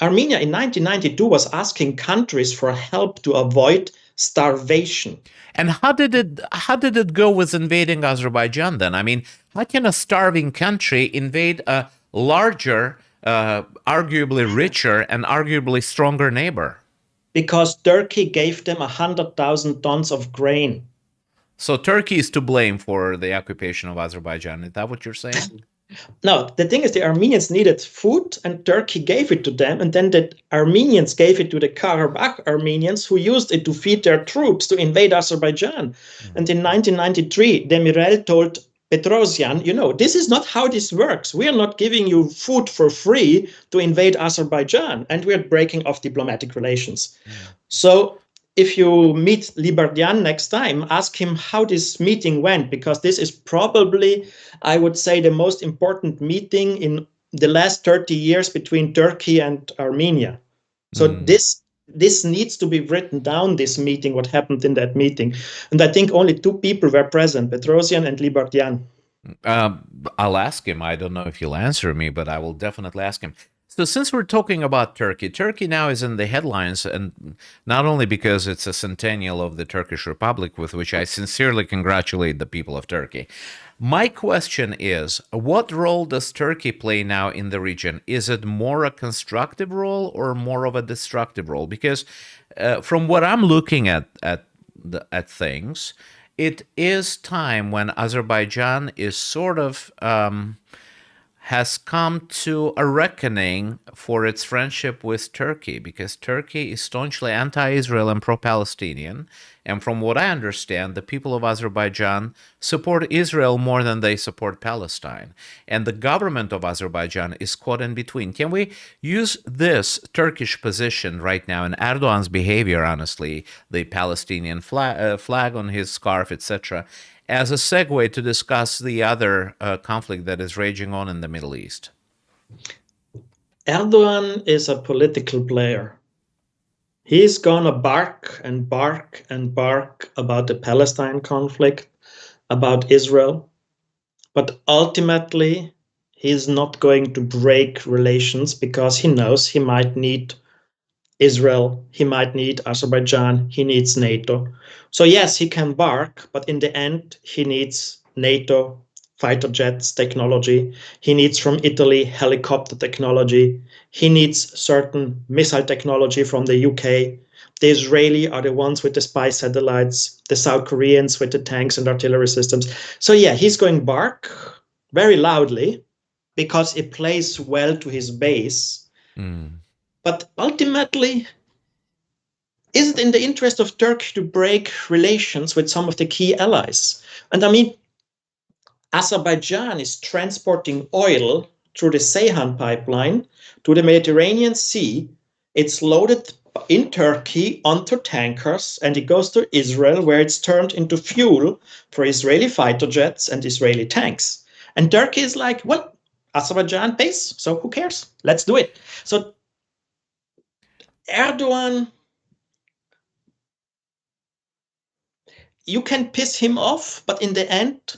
Armenia in 1992 was asking countries for help to avoid starvation. And how did it go with invading Azerbaijan then? I mean, how can a starving country invade a larger, arguably richer, and arguably stronger neighbor? Because Turkey gave them 100,000 tons of grain. So Turkey is to blame for the occupation of Azerbaijan. Is that what you're saying? No, the thing is the Armenians needed food and Turkey gave it to them, and then the Armenians gave it to the Karabakh Armenians who used it to feed their troops to invade Azerbaijan. Mm-hmm. And in 1993, Demirel told Petrosyan, this is not how this works. We are not giving you food for free to invade Azerbaijan, and we're breaking off diplomatic relations. Mm-hmm. So if you meet Libardian next time, ask him how this meeting went, because this is probably, I would say, the most important meeting in the last 30 years between Turkey and Armenia. So this needs to be written down, this meeting, what happened in that meeting. And I think only two people were present, Petrosyan and Libardian. I'll ask him. I don't know if he'll answer me, but I will definitely ask him. So since we're talking about Turkey, Turkey now is in the headlines, and not only because it's a centennial of the Turkish Republic, with which I sincerely congratulate the people of Turkey. My question is, what role does Turkey play now in the region? Is it more a constructive role or more of a destructive role? Because from what I'm looking at things, it is time when Azerbaijan is sort of has come to a reckoning for its friendship with Turkey, because Turkey is staunchly anti-Israel and pro-Palestinian. And from what I understand, the people of Azerbaijan support Israel more than they support Palestine. And the government of Azerbaijan is caught in between. Can we use this Turkish position right now and Erdogan's behavior, honestly, the Palestinian flag on his scarf, etc., as a segue to discuss the other conflict that is raging on in the Middle East? Erdogan is a political player. He's gonna bark and bark and bark about the Palestine conflict, about Israel, but ultimately he's not going to break relations because he knows he might need Israel, he might need Azerbaijan, he needs NATO. So yes, he can bark, but in the end, he needs NATO fighter jets technology. He needs from Italy helicopter technology. He needs certain missile technology from the UK. The Israeli are the ones with the spy satellites, the South Koreans with the tanks and artillery systems. So yeah, he's going bark very loudly because it plays well to his base. But ultimately, is it in the interest of Turkey to break relations with some of the key allies? And I mean, Azerbaijan is transporting oil through the Ceyhan pipeline to the Mediterranean Sea. It's loaded in Turkey onto tankers, and it goes to Israel, where it's turned into fuel for Israeli fighter jets and Israeli tanks. And Turkey is like, well, Azerbaijan pays, so who cares? Let's do it. So Erdogan, you can piss him off, but in the end,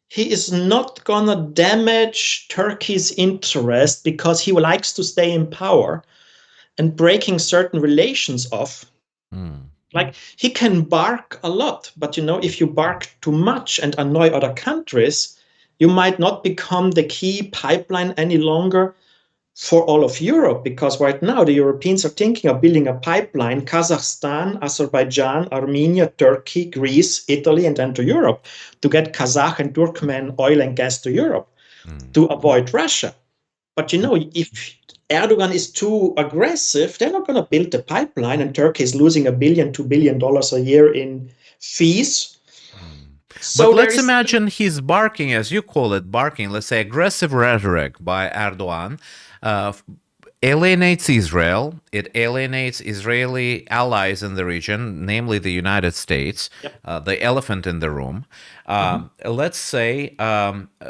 he is not gonna damage Turkey's interest because he likes to stay in power, and breaking certain relations off. Like, he can bark a lot, but you know, if you bark too much and annoy other countries, you might not become the key pipeline any longer for all of Europe, because right now the Europeans are thinking of building a pipeline, Kazakhstan, Azerbaijan, Armenia, Turkey, Greece, Italy, and then to Europe, to get Kazakh and Turkmen oil and gas to Europe, to avoid Russia. But you know, if Erdogan is too aggressive, they're not going to build the pipeline, and Turkey is losing $1 billion, $2 billion a year in fees. So but let's imagine he's barking, as you call it, barking, let's say aggressive rhetoric by Erdogan, alienates Israel. It alienates Israeli allies in the region, namely the United States, the elephant in the room. Let's say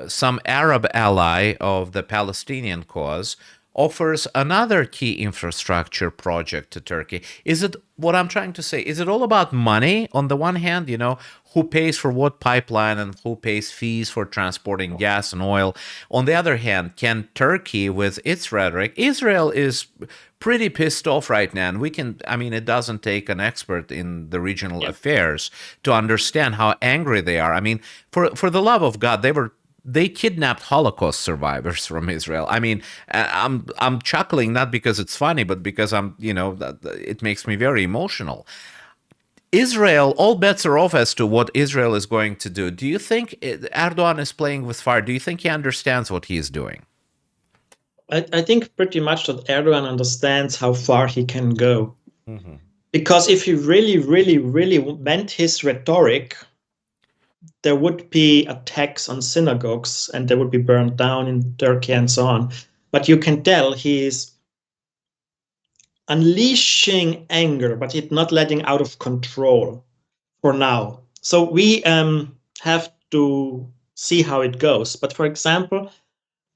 some Arab ally of the Palestinian cause offers another key infrastructure project to Turkey. Is it, what I'm trying to say, is it all about money on the one hand, you know, who pays for what pipeline and who pays fees for transporting gas and oil? On the other hand, can Turkey, with its rhetoric, Israel is pretty pissed off right now, and we can, I mean, it doesn't take an expert in the regional affairs to understand how angry they are. I mean, for the love of God, they kidnapped Holocaust survivors from Israel. I mean, I'm chuckling not because it's funny, but because it makes me very emotional. Israel, all bets are off as to what Israel is going to do. Do you think Erdogan is playing with fire? Do you think he understands what he is doing? I think pretty much that Erdogan understands how far he can go. Because if he really, really, really meant his rhetoric, there would be attacks on synagogues and they would be burned down in Turkey and so on. But you can tell he is unleashing anger, but he's not letting out of control for now. So we have to see how it goes. But for example,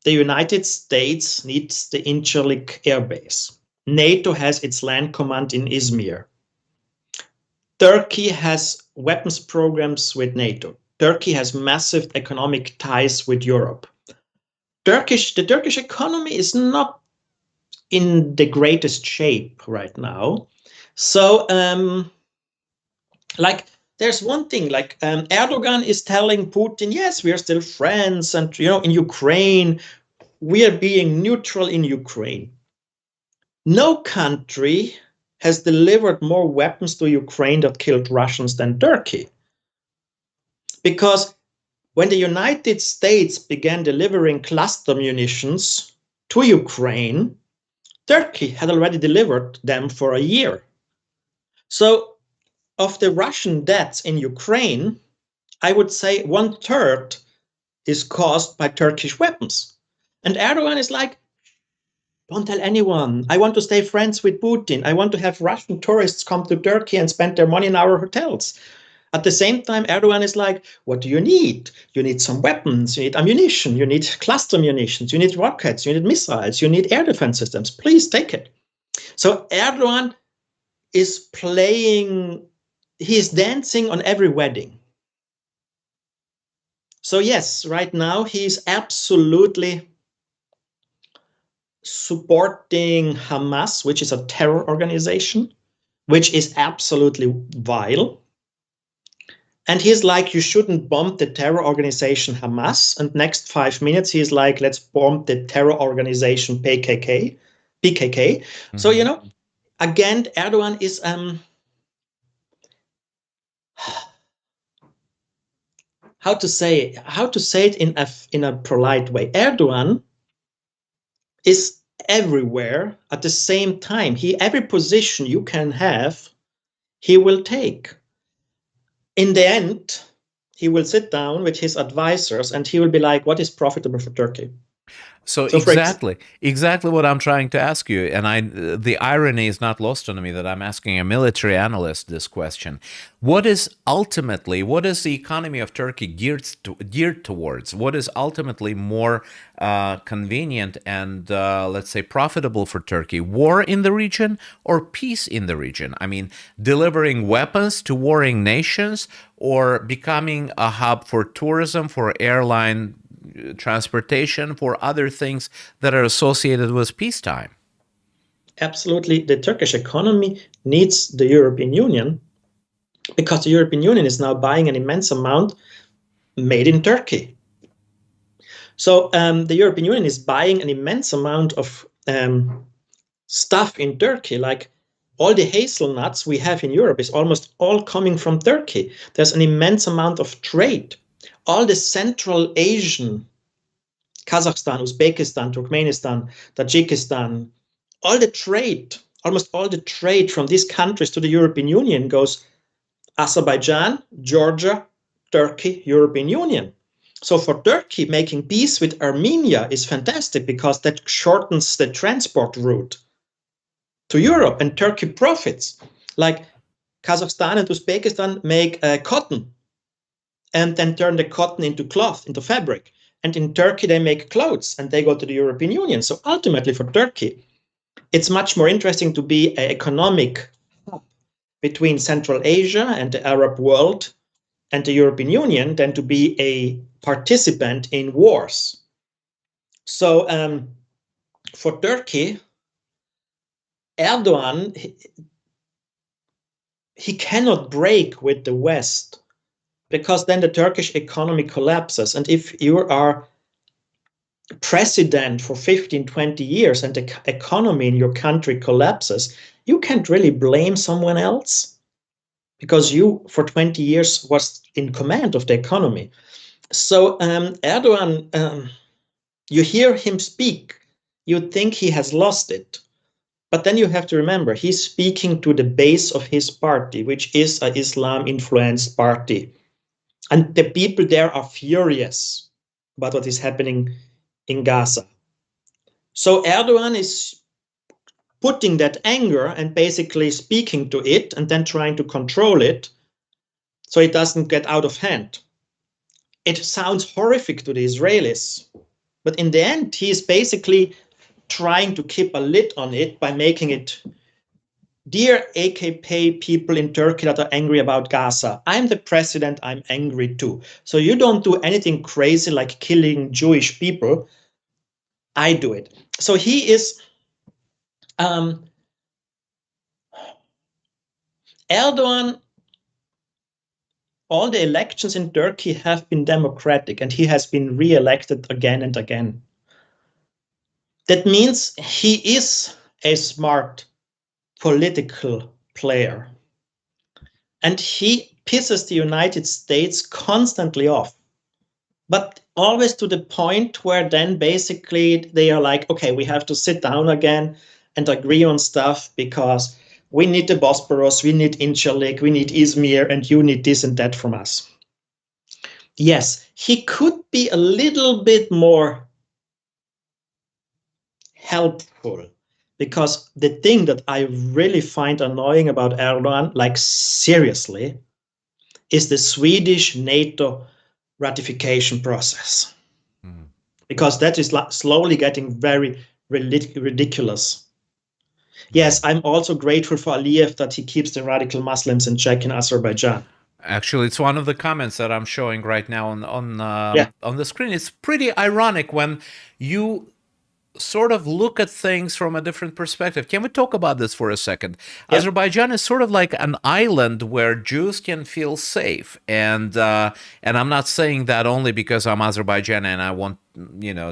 the United States needs the Incirlik air base. NATO has its land command in Izmir. Turkey has weapons programs with NATO. Turkey has massive economic ties with Europe. The Turkish economy is not in the greatest shape right now. So, like, there's one thing, like Erdogan is telling Putin, yes, we are still friends, and in Ukraine, we are being neutral in Ukraine. No country has delivered more weapons to Ukraine that killed Russians than Turkey. Because when the United States began delivering cluster munitions to Ukraine, Turkey had already delivered them for a year. So of the Russian deaths in Ukraine, I would say 1/3 is caused by Turkish weapons. And Erdogan is like, don't tell anyone. I want to stay friends with Putin. I want to have Russian tourists come to Turkey and spend their money in our hotels. At the same time, Erdogan is like, what do you need? You need some weapons, you need ammunition, you need cluster munitions, you need rockets, you need missiles, you need air defense systems. Please take it. So Erdogan is playing, he's dancing on every wedding. So yes, right now he's absolutely supporting Hamas, which is a terror organization, which is absolutely vile. And he's like, you shouldn't bomb the terror organization Hamas. And next 5 minutes, he's like, let's bomb the terror organization PKK. Mm-hmm. So, again, Erdogan is how to say it in a polite way. Erdogan is everywhere at the same time. Every position you can have, he will take. In the end, he will sit down with his advisors and he will be like, what is profitable for Turkey? So exactly what I'm trying to ask you, and the irony is not lost on me that I'm asking a military analyst this question. What is the economy of Turkey geared towards? What is ultimately more convenient and, let's say, profitable for Turkey? War in the region or peace in the region? I mean, delivering weapons to warring nations or becoming a hub for tourism, for airline transportation, for other things that are associated with peacetime? Absolutely. The Turkish economy needs the European Union because the European Union is now buying an immense amount made in Turkey. So the European Union is buying an immense amount of stuff in Turkey, like all the hazelnuts we have in Europe is almost all coming from Turkey. There's an immense amount of trade. All the Central Asian, Kazakhstan, Uzbekistan, Turkmenistan, Tajikistan, almost all the trade from these countries to the European Union goes Azerbaijan, Georgia, Turkey, European Union. So for Turkey, making peace with Armenia is fantastic because that shortens the transport route to Europe and Turkey profits. Like Kazakhstan and Uzbekistan make cotton and then turn the cotton into cloth, into fabric. And in Turkey, they make clothes and they go to the European Union. So ultimately for Turkey, it's much more interesting to be an economic hub between Central Asia and the Arab world and the European Union than to be a participant in wars. So for Turkey, Erdogan, he cannot break with the West because then the Turkish economy collapses. And if you are president for 15, 20 years and the economy in your country collapses, you can't really blame someone else because you, for 20 years, was in command of the economy. So Erdogan, you hear him speak, you think he has lost it. But then you have to remember, he's speaking to the base of his party, which is an Islam-influenced party. And the people there are furious about what is happening in Gaza. So Erdogan is putting that anger and basically speaking to it and then trying to control it so it doesn't get out of hand. It sounds horrific to the Israelis, but in the end, he is basically trying to keep a lid on it by making it, dear AKP people in Turkey that are angry about Gaza, I'm the president, I'm angry too. So you don't do anything crazy like killing Jewish people, I do it. So he is Erdogan, all the elections in Turkey have been democratic, and he has been re-elected again and again. That means he is a smart political player. And he pisses the United States constantly off, but always to the point where then basically they are like, okay, we have to sit down again and agree on stuff because we need the Bosporus, we need Incirlik, we need Izmir, and you need this and that from us. Yes, he could be a little bit more helpful, because the thing that I really find annoying about Erdogan, like seriously, is the Swedish NATO ratification process. Because that is slowly getting very ridiculous. Yes, I'm also grateful for Aliyev that he keeps the radical Muslims in check in Azerbaijan. Actually, it's one of the comments that I'm showing right now on the screen. It's pretty ironic when you sort of look at things from a different perspective. Can we talk about this for a second? Yeah. Azerbaijan is sort of like an island where Jews can feel safe, and I'm not saying that only because I'm Azerbaijani and I want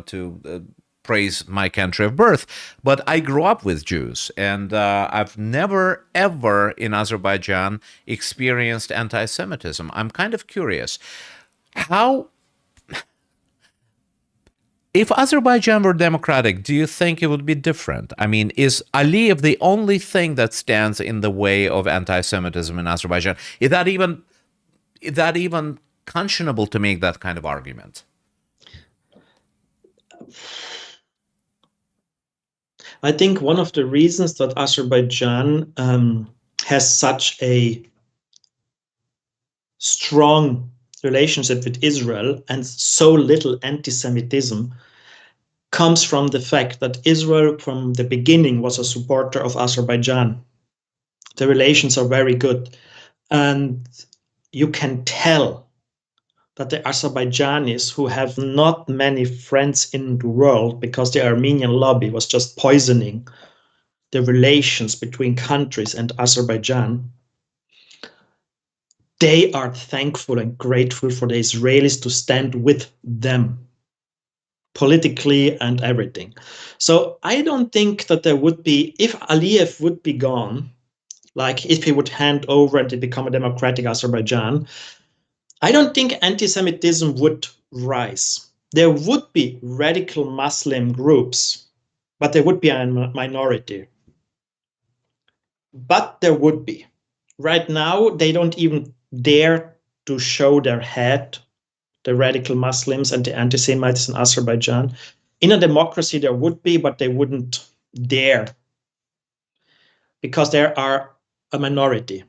to praise my country of birth, but I grew up with Jews, and I've never ever in Azerbaijan experienced anti-Semitism. I'm kind of curious how. If Azerbaijan were democratic, do you think it would be different? I mean, is Aliyev the only thing that stands in the way of anti-Semitism in Azerbaijan? Is that even conscionable to make that kind of argument? I think one of the reasons that Azerbaijan has such a strong relationship with Israel and so little anti-Semitism comes from the fact that Israel from the beginning was a supporter of Azerbaijan. The relations are very good, and you can tell that the Azerbaijanis, who have not many friends in the world because the Armenian lobby was just poisoning the relations between countries and Azerbaijan, they are thankful and grateful for the Israelis to stand with them politically and everything. So I don't think that there would be, if Aliyev would be gone, like if he would hand over and become a democratic Azerbaijan, I don't think anti-Semitism would rise. There would be radical Muslim groups, but there would be a minority. But there would be. Right now, they don't even dare to show their head, the radical Muslims and the anti-Semites in Azerbaijan. In a democracy, there would be, but they wouldn't dare because there are a minority.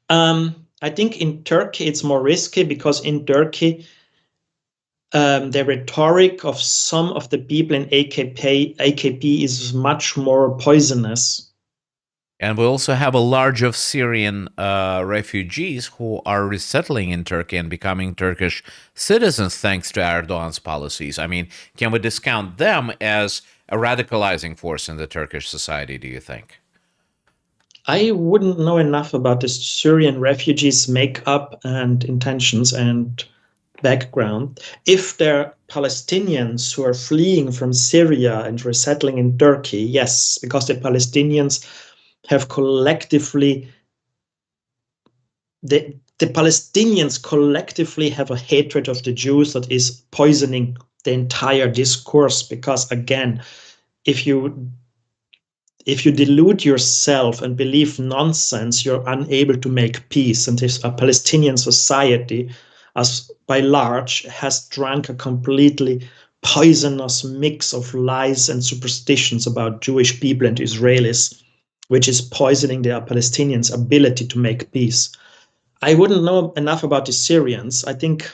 I think in Turkey, it's more risky because in Turkey, the rhetoric of some of the people in AKP is much more poisonous. And we also have a large of Syrian refugees who are resettling in Turkey and becoming Turkish citizens thanks to Erdogan's policies. I mean, can we discount them as a radicalizing force in the Turkish society, do you think? I wouldn't know enough about the Syrian refugees' makeup and intentions and background. If they're Palestinians who are fleeing from Syria and resettling in Turkey, yes, because the Palestinians have collectively, the Palestinians collectively have a hatred of the Jews that is poisoning the entire discourse. Because again, if you delude yourself and believe nonsense, you're unable to make peace. And this a Palestinian society, as by large, has drunk a completely poisonous mix of lies and superstitions about Jewish people and Israelis, which is poisoning the Palestinians' ability to make peace. I wouldn't know enough about the Syrians. I think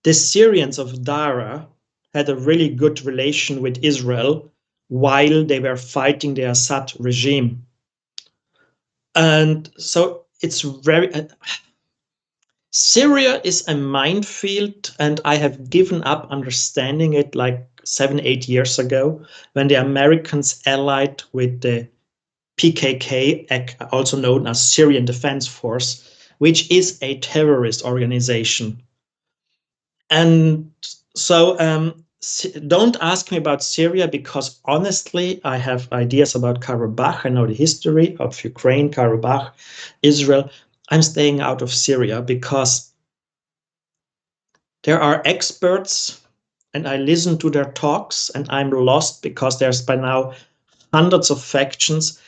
the Syrians of Dara had a really good relation with Israel while they were fighting the Assad regime. And so it's very... Syria is a minefield, and I have given up understanding it like 7-8 years ago when the Americans allied with the PKK, also known as Syrian Defense Force, which is a terrorist organization. And so don't ask me about Syria, because honestly, I have ideas about Karabakh. I know the history of Ukraine, Karabakh, Israel. I'm staying out of Syria because there are experts and I listen to their talks and I'm lost because there's by now hundreds of factions.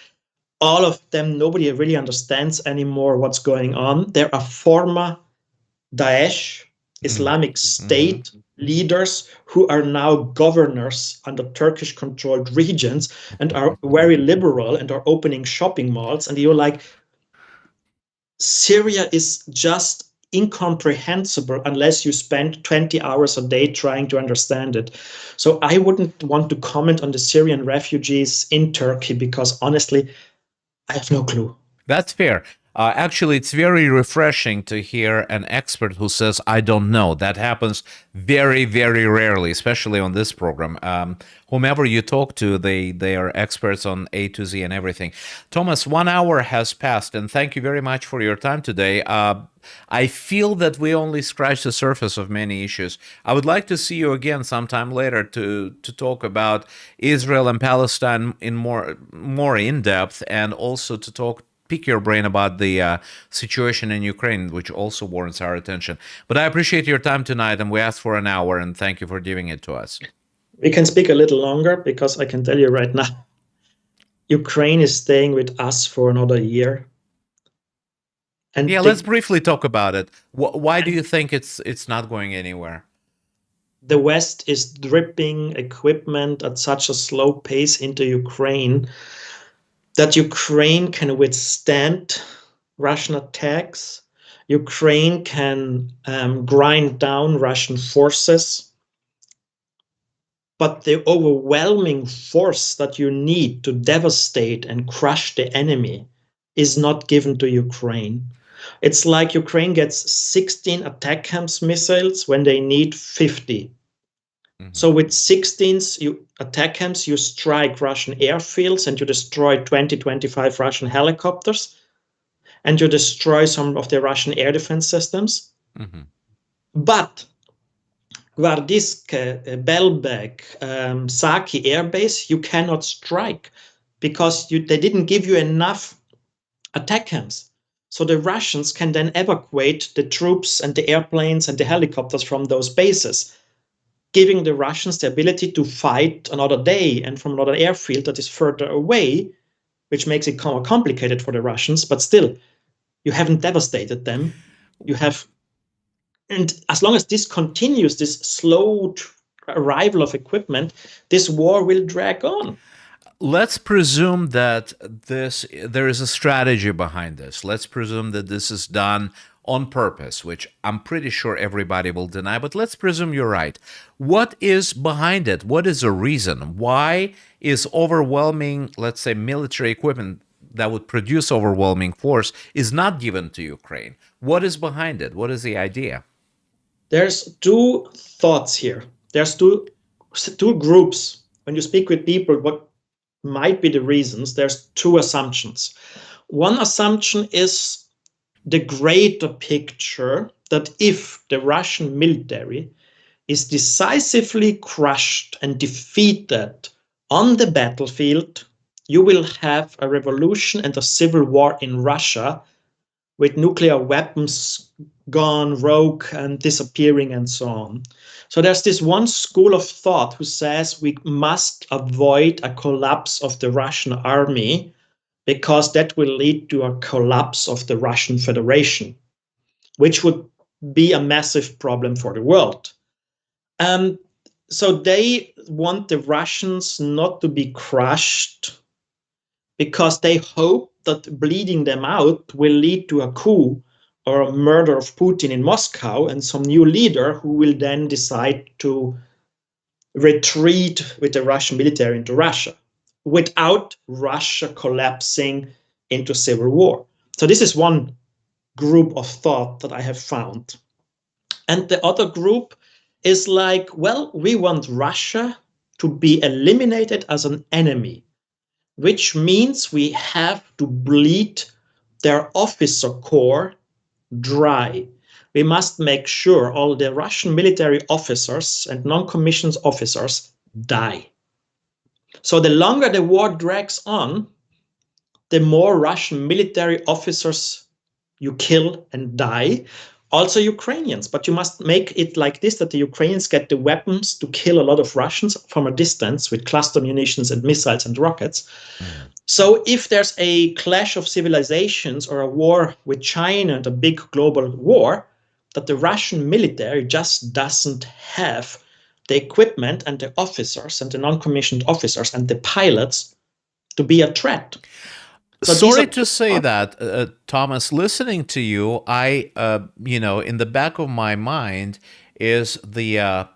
All of them, nobody really understands anymore what's going on. There are former Daesh, Islamic State leaders who are now governors under Turkish-controlled regions and are very liberal and are opening shopping malls. And you're like, Syria is just incomprehensible unless you spend 20 hours a day trying to understand it. So I wouldn't want to comment on the Syrian refugees in Turkey because honestly, I have no clue. That's fair. Actually, it's very refreshing to hear an expert who says, I don't know. That happens very, very rarely, especially on this program. Whomever you talk to, they are experts on A to Z and everything. Thomas, 1 hour has passed, and thank you very much for your time today. I feel that we only scratched the surface of many issues. I would like to see you again sometime later to talk about Israel and Palestine in more in depth, and also to pick your brain about the situation in Ukraine, which also warrants our attention. But I appreciate your time tonight, and we asked for an hour, and thank you for giving it to us. We can speak a little longer because I can tell you right now, Ukraine is staying with us for another year. And yeah, let's briefly talk about it. Why do you think it's not going anywhere? The West is dripping equipment at such a slow pace into Ukraine that Ukraine can withstand Russian attacks. Ukraine can grind down Russian forces. But the overwhelming force that you need to devastate and crush the enemy is not given to Ukraine. It's like Ukraine gets 16 ATACMS missiles when they need 50. So with 16 ATACMS, you strike Russian airfields and you destroy 20-25 Russian helicopters, and you destroy some of the Russian air defense systems. But Gvardiske, Belbek, Saki air base, you cannot strike because they didn't give you enough ATACMS. So the Russians can then evacuate the troops and the airplanes and the helicopters from those bases, giving the Russians the ability to fight another day and from another airfield that is further away, which makes it more complicated for the Russians. But still, you haven't devastated them. And as long as this continues, this slow arrival of equipment, this war will drag on. Let's presume that there is a strategy behind this. Let's presume that this is done on purpose, which I'm pretty sure everybody will deny, but let's presume you're right. What is behind it? What is the reason? Why is overwhelming, let's say, military equipment that would produce overwhelming force is not given to Ukraine? What is behind it? What is the idea? There's two thoughts here. There's two groups. When you speak with people, what might be the reasons, there's two assumptions. One assumption is the greater picture that if the Russian military is decisively crushed and defeated on the battlefield, you will have a revolution and a civil war in Russia with nuclear weapons gone rogue and disappearing and so on. So there's this one school of thought who says we must avoid a collapse of the Russian army because that will lead to a collapse of the Russian Federation, which would be a massive problem for the world. So they want the Russians not to be crushed because they hope that bleeding them out will lead to a coup or a murder of Putin in Moscow and some new leader who will then decide to retreat with the Russian military into Russia without Russia collapsing into civil war. So this is one group of thought that I have found. And the other group is like, well, we want Russia to be eliminated as an enemy, which means we have to bleed their officer corps dry. We must make sure all the Russian military officers and non-commissioned officers die. So the longer the war drags on, the more Russian military officers you kill and die. Also Ukrainians, but you must make it like this, that the Ukrainians get the weapons to kill a lot of Russians from a distance with cluster munitions and missiles and rockets. So if there's a clash of civilizations or a war with China and a big global war, that the Russian military just doesn't have the equipment and the officers and the non-commissioned officers and the pilots to be a threat. So sorry to say that, Thomas, listening to you, I, in the back of my mind is the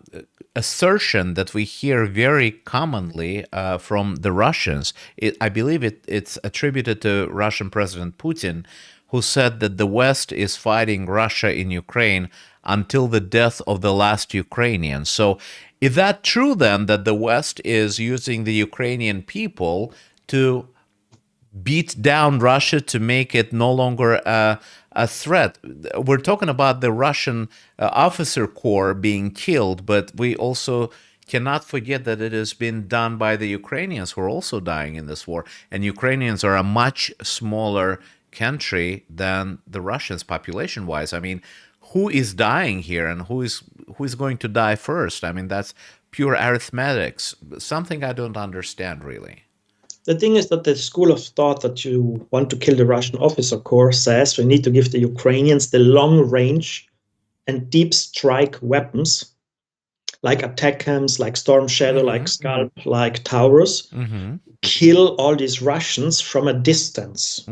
assertion that we hear very commonly from the Russians. I believe it's attributed to Russian President Putin, who said that the West is fighting Russia in Ukraine until the death of the last Ukrainian. So is that true then, that the West is using the Ukrainian people to beat down Russia to make it no longer a threat? We're talking about the Russian officer corps being killed, but we also cannot forget that it has been done by the Ukrainians, who are also dying in this war. And Ukrainians are a much smaller country than the Russians population-wise. I mean, who is dying here and who is going to die first? I mean, that's pure arithmetics, something I don't understand really. The thing is that the school of thought that you want to kill the Russian officer corps says we need to give the Ukrainians the long range and deep strike weapons, like ATACMS, like Storm Shadow, like Scalp, like Taurus, kill all these Russians from a distance.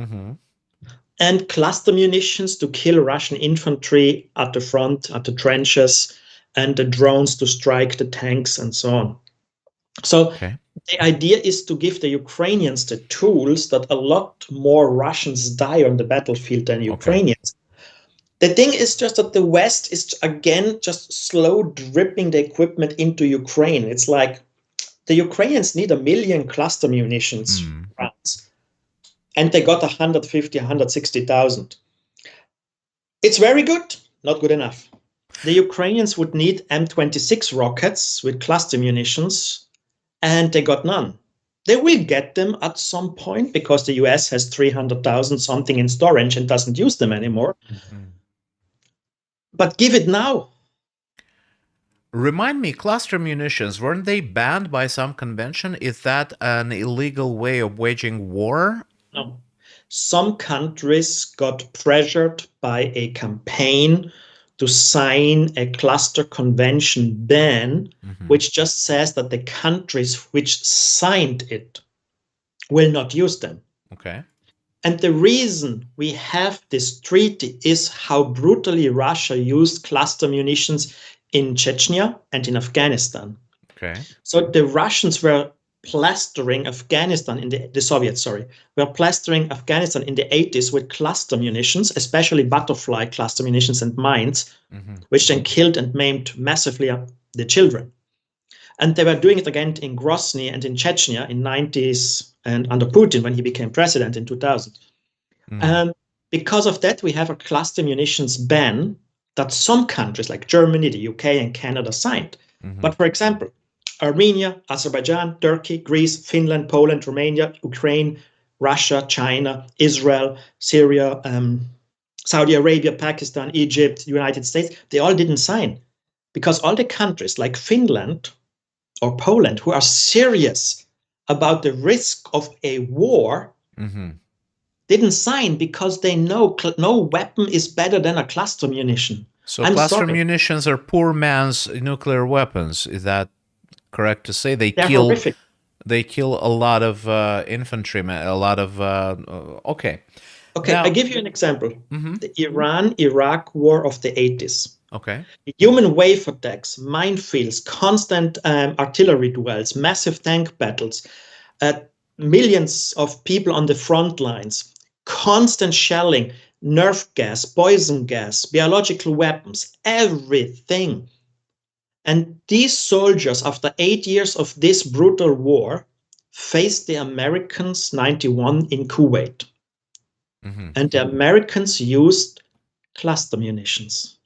And cluster munitions to kill Russian infantry at the front, at the trenches, and the drones to strike the tanks and so on. So the idea is to give the Ukrainians the tools that a lot more Russians die on the battlefield than Ukrainians. The thing is just that the West is, again, just slow dripping the equipment into Ukraine. It's like the Ukrainians need 1 million cluster munitions rounds, and they got 150, 160,000. It's very good, not good enough. The Ukrainians would need M26 rockets with cluster munitions, and they got none. They will get them at some point because the US has 300,000 something in storage and doesn't use them anymore. But give it now. Remind me, cluster munitions, weren't they banned by some convention? Is that an illegal way of waging war? No. Some countries got pressured by a campaign to sign a cluster convention ban, which just says that the countries which signed it will not use them. Okay. And the reason we have this treaty is how brutally Russia used cluster munitions in Chechnya and in Afghanistan. Okay. So the Russians were plastering Afghanistan in the Soviets, were plastering Afghanistan in the 80s with cluster munitions, especially butterfly cluster munitions and mines, which then killed and maimed massively the children. And they were doing it again in Grozny and in Chechnya in 90s and under Putin when he became president in 2000. Because of that, we have a cluster munitions ban that some countries like Germany, the UK and Canada signed. But for example, Armenia, Azerbaijan, Turkey, Greece, Finland, Poland, Romania, Ukraine, Russia, China, Israel, Syria, Saudi Arabia, Pakistan, Egypt, United States, they all didn't sign because all the countries like Finland or Poland who are serious about the risk of a war didn't sign because they know no weapon is better than a cluster munition. So cluster munitions are poor man's nuclear weapons. Is that correct to say? They're horrific. They kill a lot of infantrymen, a lot of okay, now, I give you an example. The Iran-Iraq war of the 80s. Okay. Human wave attacks, minefields, constant artillery duels, massive tank battles, millions of people on the front lines, constant shelling, nerve gas, poison gas, biological weapons, everything. And these soldiers, after 8 years of this brutal war, faced the Americans 91 in Kuwait. And the Americans used cluster munitions.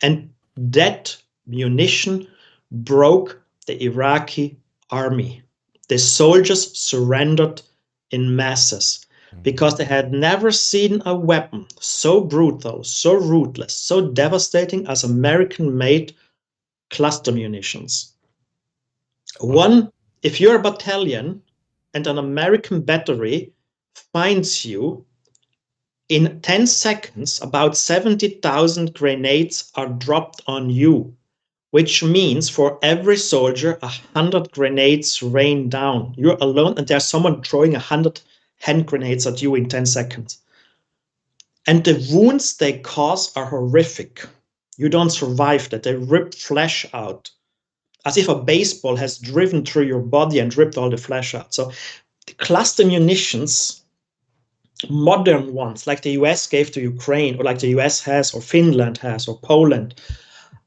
And that munition broke the Iraqi army. The soldiers surrendered in masses because they had never seen a weapon so brutal, so ruthless, so devastating as American-made cluster munitions. If you're a battalion and an American battery finds you, in 10 seconds, about 70,000 grenades are dropped on you, which means for every soldier, 100 grenades rain down. You're alone and there's someone throwing 100 hand grenades at you in 10 seconds. And the wounds they cause are horrific. You don't survive that. They rip flesh out, as if a baseball has driven through your body and ripped all the flesh out. So the cluster munitions, modern ones, like the US gave to Ukraine, or like the US has, or Finland has, or Poland,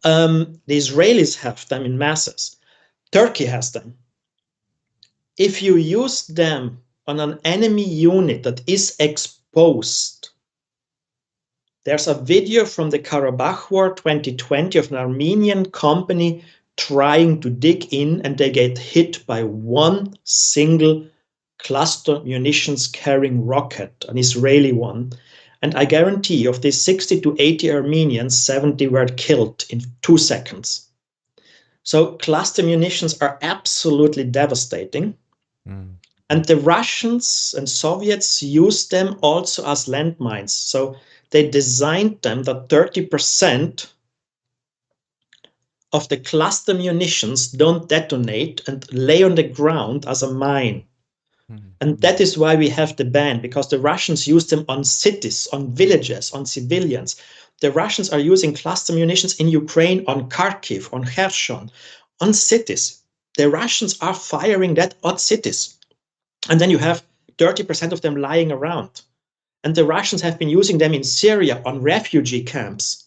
the Israelis have them in masses. Turkey has them. If you use them on an enemy unit that is exposed, there's a video from the Karabakh War 2020 of an Armenian company trying to dig in, and they get hit by one single cluster munitions carrying rocket, an Israeli one. And I guarantee of these 60 to 80 Armenians, 70 were killed in 2 seconds. So cluster munitions are absolutely devastating. And the Russians and Soviets used them also as landmines. So they designed them that 30% of the cluster munitions don't detonate and lay on the ground as a mine. And that is why we have the ban, because the Russians use them on cities, on villages, on civilians. The Russians are using cluster munitions in Ukraine on Kharkiv, on Kherson, on cities. The Russians are firing that at cities. And then you have 30% of them lying around. And the Russians have been using them in Syria, on refugee camps,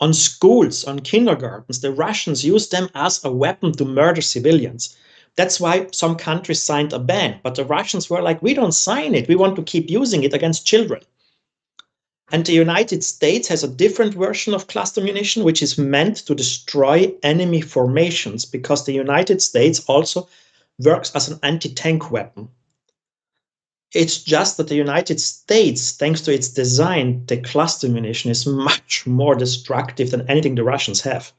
on schools, on kindergartens. The Russians use them as a weapon to murder civilians. That's why some countries signed a ban, but the Russians were like, we don't sign it. We want to keep using it against children. And the United States has a different version of cluster munition, which is meant to destroy enemy formations, because the United States also works as an anti-tank weapon. It's just that the United States, thanks to its design, the cluster munition is much more destructive than anything the Russians have.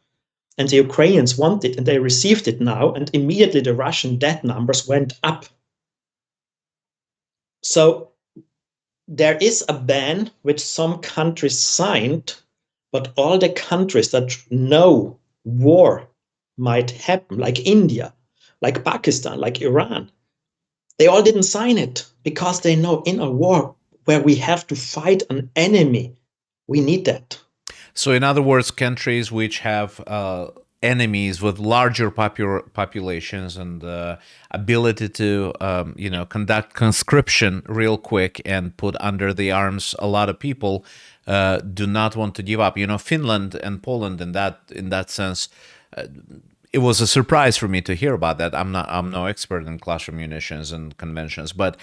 And the Ukrainians want it, and they received it now, and immediately the Russian death numbers went up. So there is a ban which some countries signed, but all the countries that know war might happen, like India, like Pakistan, like Iran, they all didn't sign it because they know in a war where we have to fight an enemy, we need that. So in other words, countries which have enemies with larger populations and ability to, conduct conscription real quick and put under the arms a lot of people, do not want to give up. Finland and Poland, in that sense, it was a surprise for me to hear about that. I'm no expert in cluster munitions and conventions, but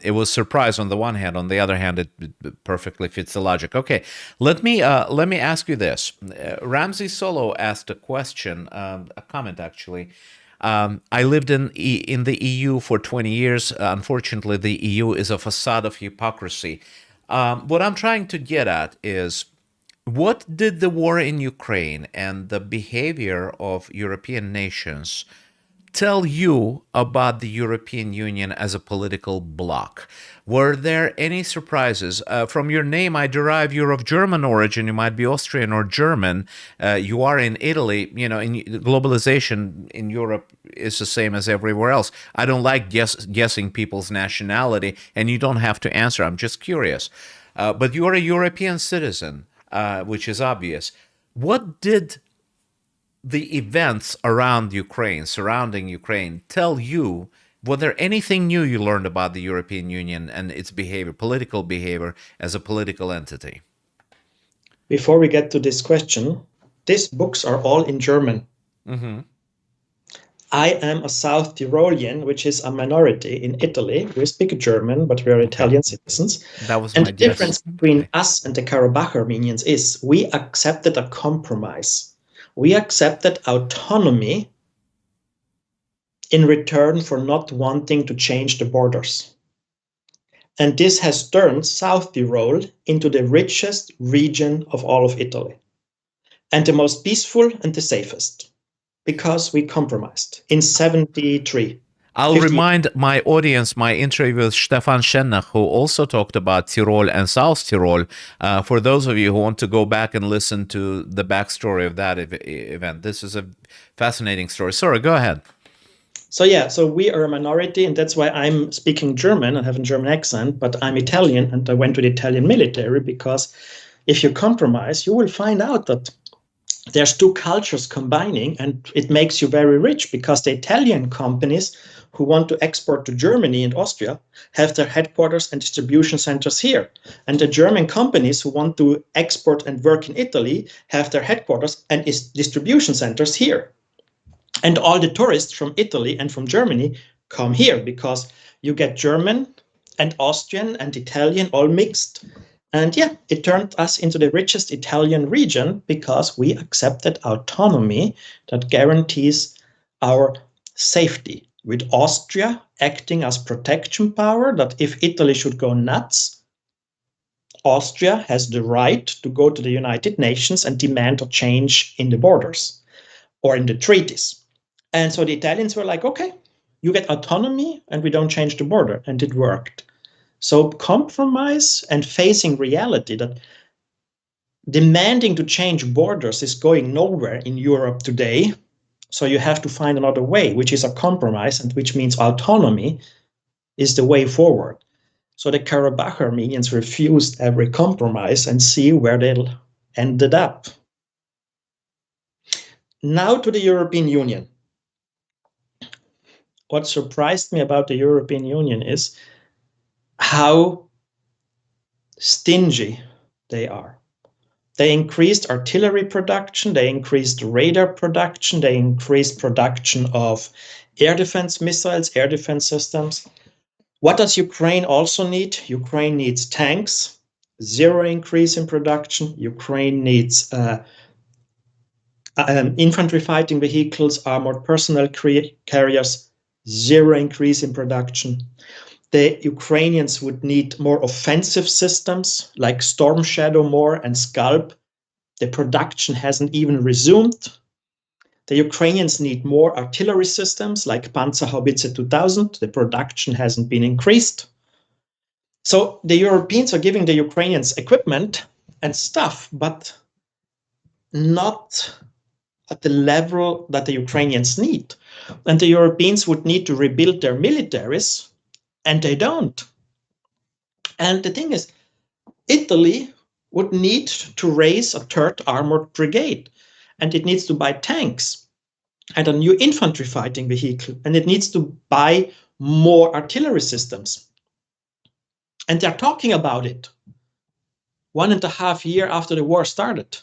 it was a surprise on the one hand. On the other hand, it perfectly fits the logic. Okay, let me ask you this. Ramsey Solo asked a question, a comment actually. I lived in the EU for 20 years. Unfortunately, the EU is a facade of hypocrisy. What I'm trying to get at is, what did the war in Ukraine and the behavior of European nations tell you about the European Union as a political bloc? Were there any surprises? From your name, I derive you're of German origin. You might be Austrian or German. You are in Italy. Globalization in Europe is the same as everywhere else. I don't like guessing people's nationality, and you don't have to answer. I'm just curious. But you are a European citizen. Which is obvious. What did the events surrounding Ukraine, tell you Was there anything new you learned about the European Union and its behavior, political behavior as a political entity? Before we get to this question, these books are all in German. Mm-hmm. I am a South Tyrolean, which is a minority in Italy. We speak German, but we are Italian citizens. That was and my the difference guess. between us and the Karabakh Armenians is we accepted a compromise. We accepted autonomy in return for not wanting to change the borders. And this has turned South Tyrol into the richest region of all of Italy, and the most peaceful and the safest, because we compromised in 73. I'll 50. remind my audience my interview with Stefan Schennach, who also talked about Tyrol and South Tyrol. For those of you who want to go back and listen to the backstory of that event, this is a fascinating story. Sorry, go ahead. So yeah, so we are a minority, and that's why I'm speaking German and have a German accent, but I'm Italian, and I went to the Italian military, because if you compromise, you will find out that there's two cultures combining, and it makes you very rich, because the Italian companies who want to export to Germany and Austria have their headquarters and distribution centers here. And the German companies who want to export and work in Italy have their headquarters and distribution centers here. And all the tourists from Italy and from Germany come here, because you get German and Austrian and Italian all mixed. And yeah, it turned us into the richest Italian region, because we accepted autonomy that guarantees our safety, with Austria acting as protection power, that if Italy should go nuts, Austria has the right to go to the United Nations and demand a change in the borders or in the treaties. And so the Italians were like, okay, you get autonomy and we don't change the border. And it worked. So compromise and facing reality that demanding to change borders is going nowhere in Europe today. So you have to find another way, which is a compromise, and which means autonomy is the way forward. So the Karabakh Armenians refused every compromise, and see where they ended up. Now to the European Union. What surprised me about the European Union is how stingy they are. They increased artillery production, they increased radar production, they increased production of air defense missiles, air defense systems. What does Ukraine also need? Ukraine needs tanks, zero increase in production. Ukraine needs infantry fighting vehicles, armored personnel carriers, zero increase in production. The Ukrainians would need more offensive systems like Storm Shadow more and Scalp. The production hasn't even resumed. The Ukrainians need more artillery systems like Panzerhaubitze 2000. The production hasn't been increased. So the Europeans are giving the Ukrainians equipment and stuff, but not at the level that the Ukrainians need. And the Europeans would need to rebuild their militaries, and they don't. And the thing is, Italy would need to raise a third armored brigade, and it needs to buy tanks and a new infantry fighting vehicle, and it needs to buy more artillery systems. And they're talking about it 1.5 years after the war started,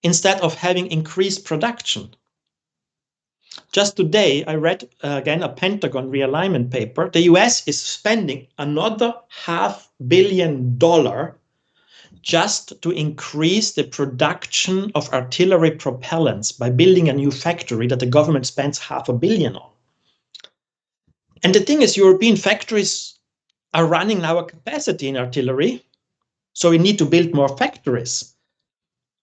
instead of having increased production. Just today, I read again a Pentagon realignment paper. The US is spending another $500 million just to increase the production of artillery propellants by building a new factory that the government spends $500 million on. And the thing is, European factories are running now a capacity in artillery, so we need to build more factories.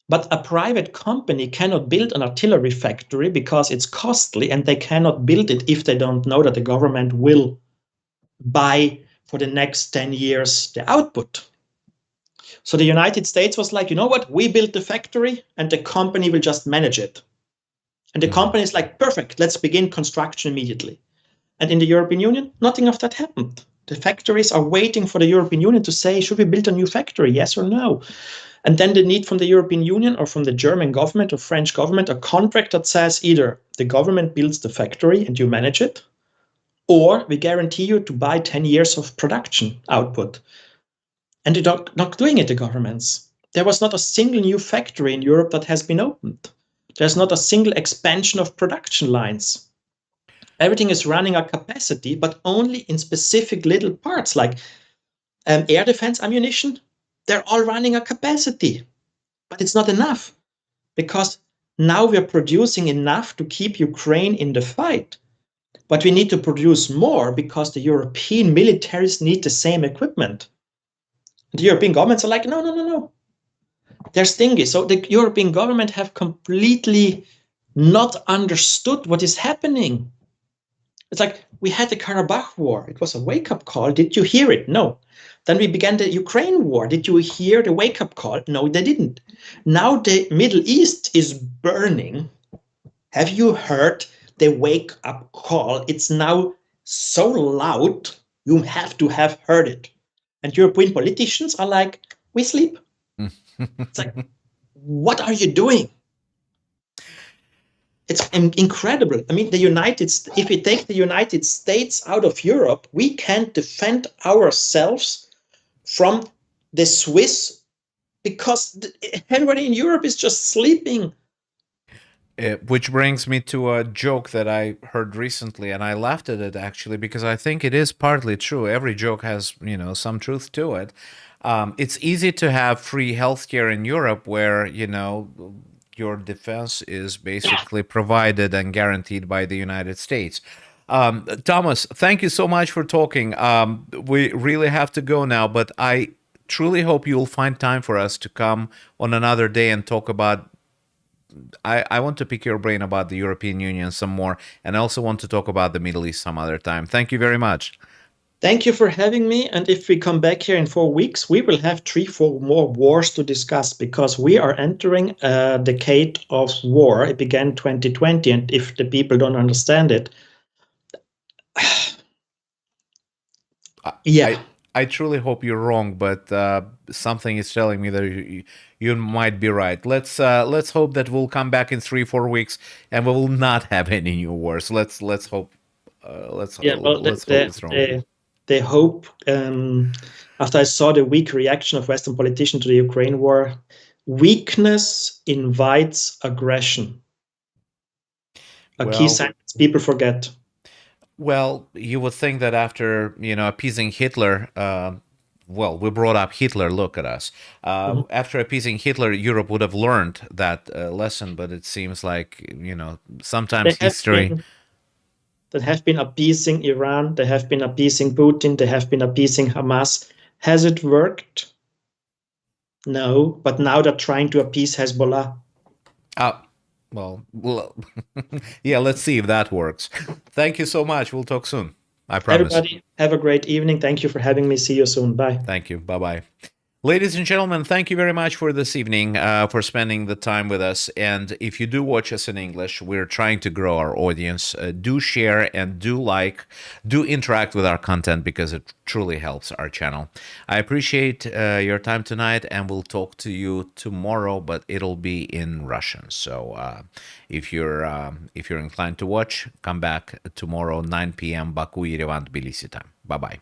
But a private company cannot build an artillery factory because it's costly, and they cannot build it if they don't know that the government will buy for the next 10 years the output. So the United States was like, you know what, we built the factory and the company will just manage it. And the company is like, perfect, let's begin construction immediately. And in the European Union, nothing of that happened. The factories are waiting for the European Union to say, should we build a new factory, yes or no? And then they need from the European Union or from the German government or French government a contract that says either the government builds the factory and you manage it, or we guarantee you to buy 10 years of production output. And they're not doing it, the governments. There was not a single new factory in Europe that has been opened. There's not a single expansion of production lines. Everything is running at capacity, but only in specific little parts, like air defense ammunition. They're all running at capacity, but it's not enough, because now we're producing enough to keep Ukraine in the fight. But we need to produce more because the European militaries need the same equipment. The European governments are like, no. They're stingy. So the European government have completely not understood what is happening. It's like we had the Karabakh war. It was a wake-up call. Did you hear it? No. Then we began the Ukraine war. Did you hear the wake-up call? No, they didn't. Now the Middle East is burning. Have you heard the wake-up call? It's now so loud, you have to have heard it. And European politicians are like, we sleep. It's like, what are you doing? It's incredible. I mean, if we take the United States out of Europe, we can't defend ourselves from the Swiss because everybody in Europe is just sleeping. Which brings me to a joke that I heard recently, and I laughed at it actually because I think it is partly true. Every joke has, some truth to it. It's easy to have free healthcare in Europe where, your defense is basically provided and guaranteed by the United States. Thomas, thank you so much for talking. We really have to go now, but I truly hope you'll find time for us to come on another day and talk about. I want to pick your brain about the European Union some more, and I also want to talk about the Middle East some other time. Thank you very much. Thank you for having me. And if we come back here in 4 weeks, we will have 3-4 more wars to discuss, because we are entering a decade of war. It began 2020, and if the people don't understand it, yeah. I truly hope you're wrong, but something is telling me that you might be right. Let's hope that we'll come back in 3-4 weeks and we will not have any new wars. Let's hope. Let's hope it's wrong. They hope. After I saw the weak reaction of Western politicians to the Ukraine war, weakness invites aggression. Key sentence people forget. Well, you would think that after, appeasing Hitler, we brought up Hitler, look at us. After appeasing Hitler, Europe would have learned that lesson, but it seems like, sometimes history... That have been appeasing Iran, they have been appeasing Putin, they have been appeasing Hamas. Has it worked? No, but now they're trying to appease Hezbollah. Well, yeah, let's see if that works. Thank you so much. We'll talk soon. I promise. Everybody, have a great evening. Thank you for having me. See you soon. Bye. Thank you. Bye-bye. Ladies and gentlemen, thank you very much for this evening, for spending the time with us. And if you do watch us in English, we're trying to grow our audience. Do share and do like, do interact with our content, because it truly helps our channel. I appreciate your time tonight, and we'll talk to you tomorrow, but it'll be in Russian. So if you're inclined to watch, come back tomorrow, 9 p.m. Baku, Yerevan, Tbilisi time. Bye-bye.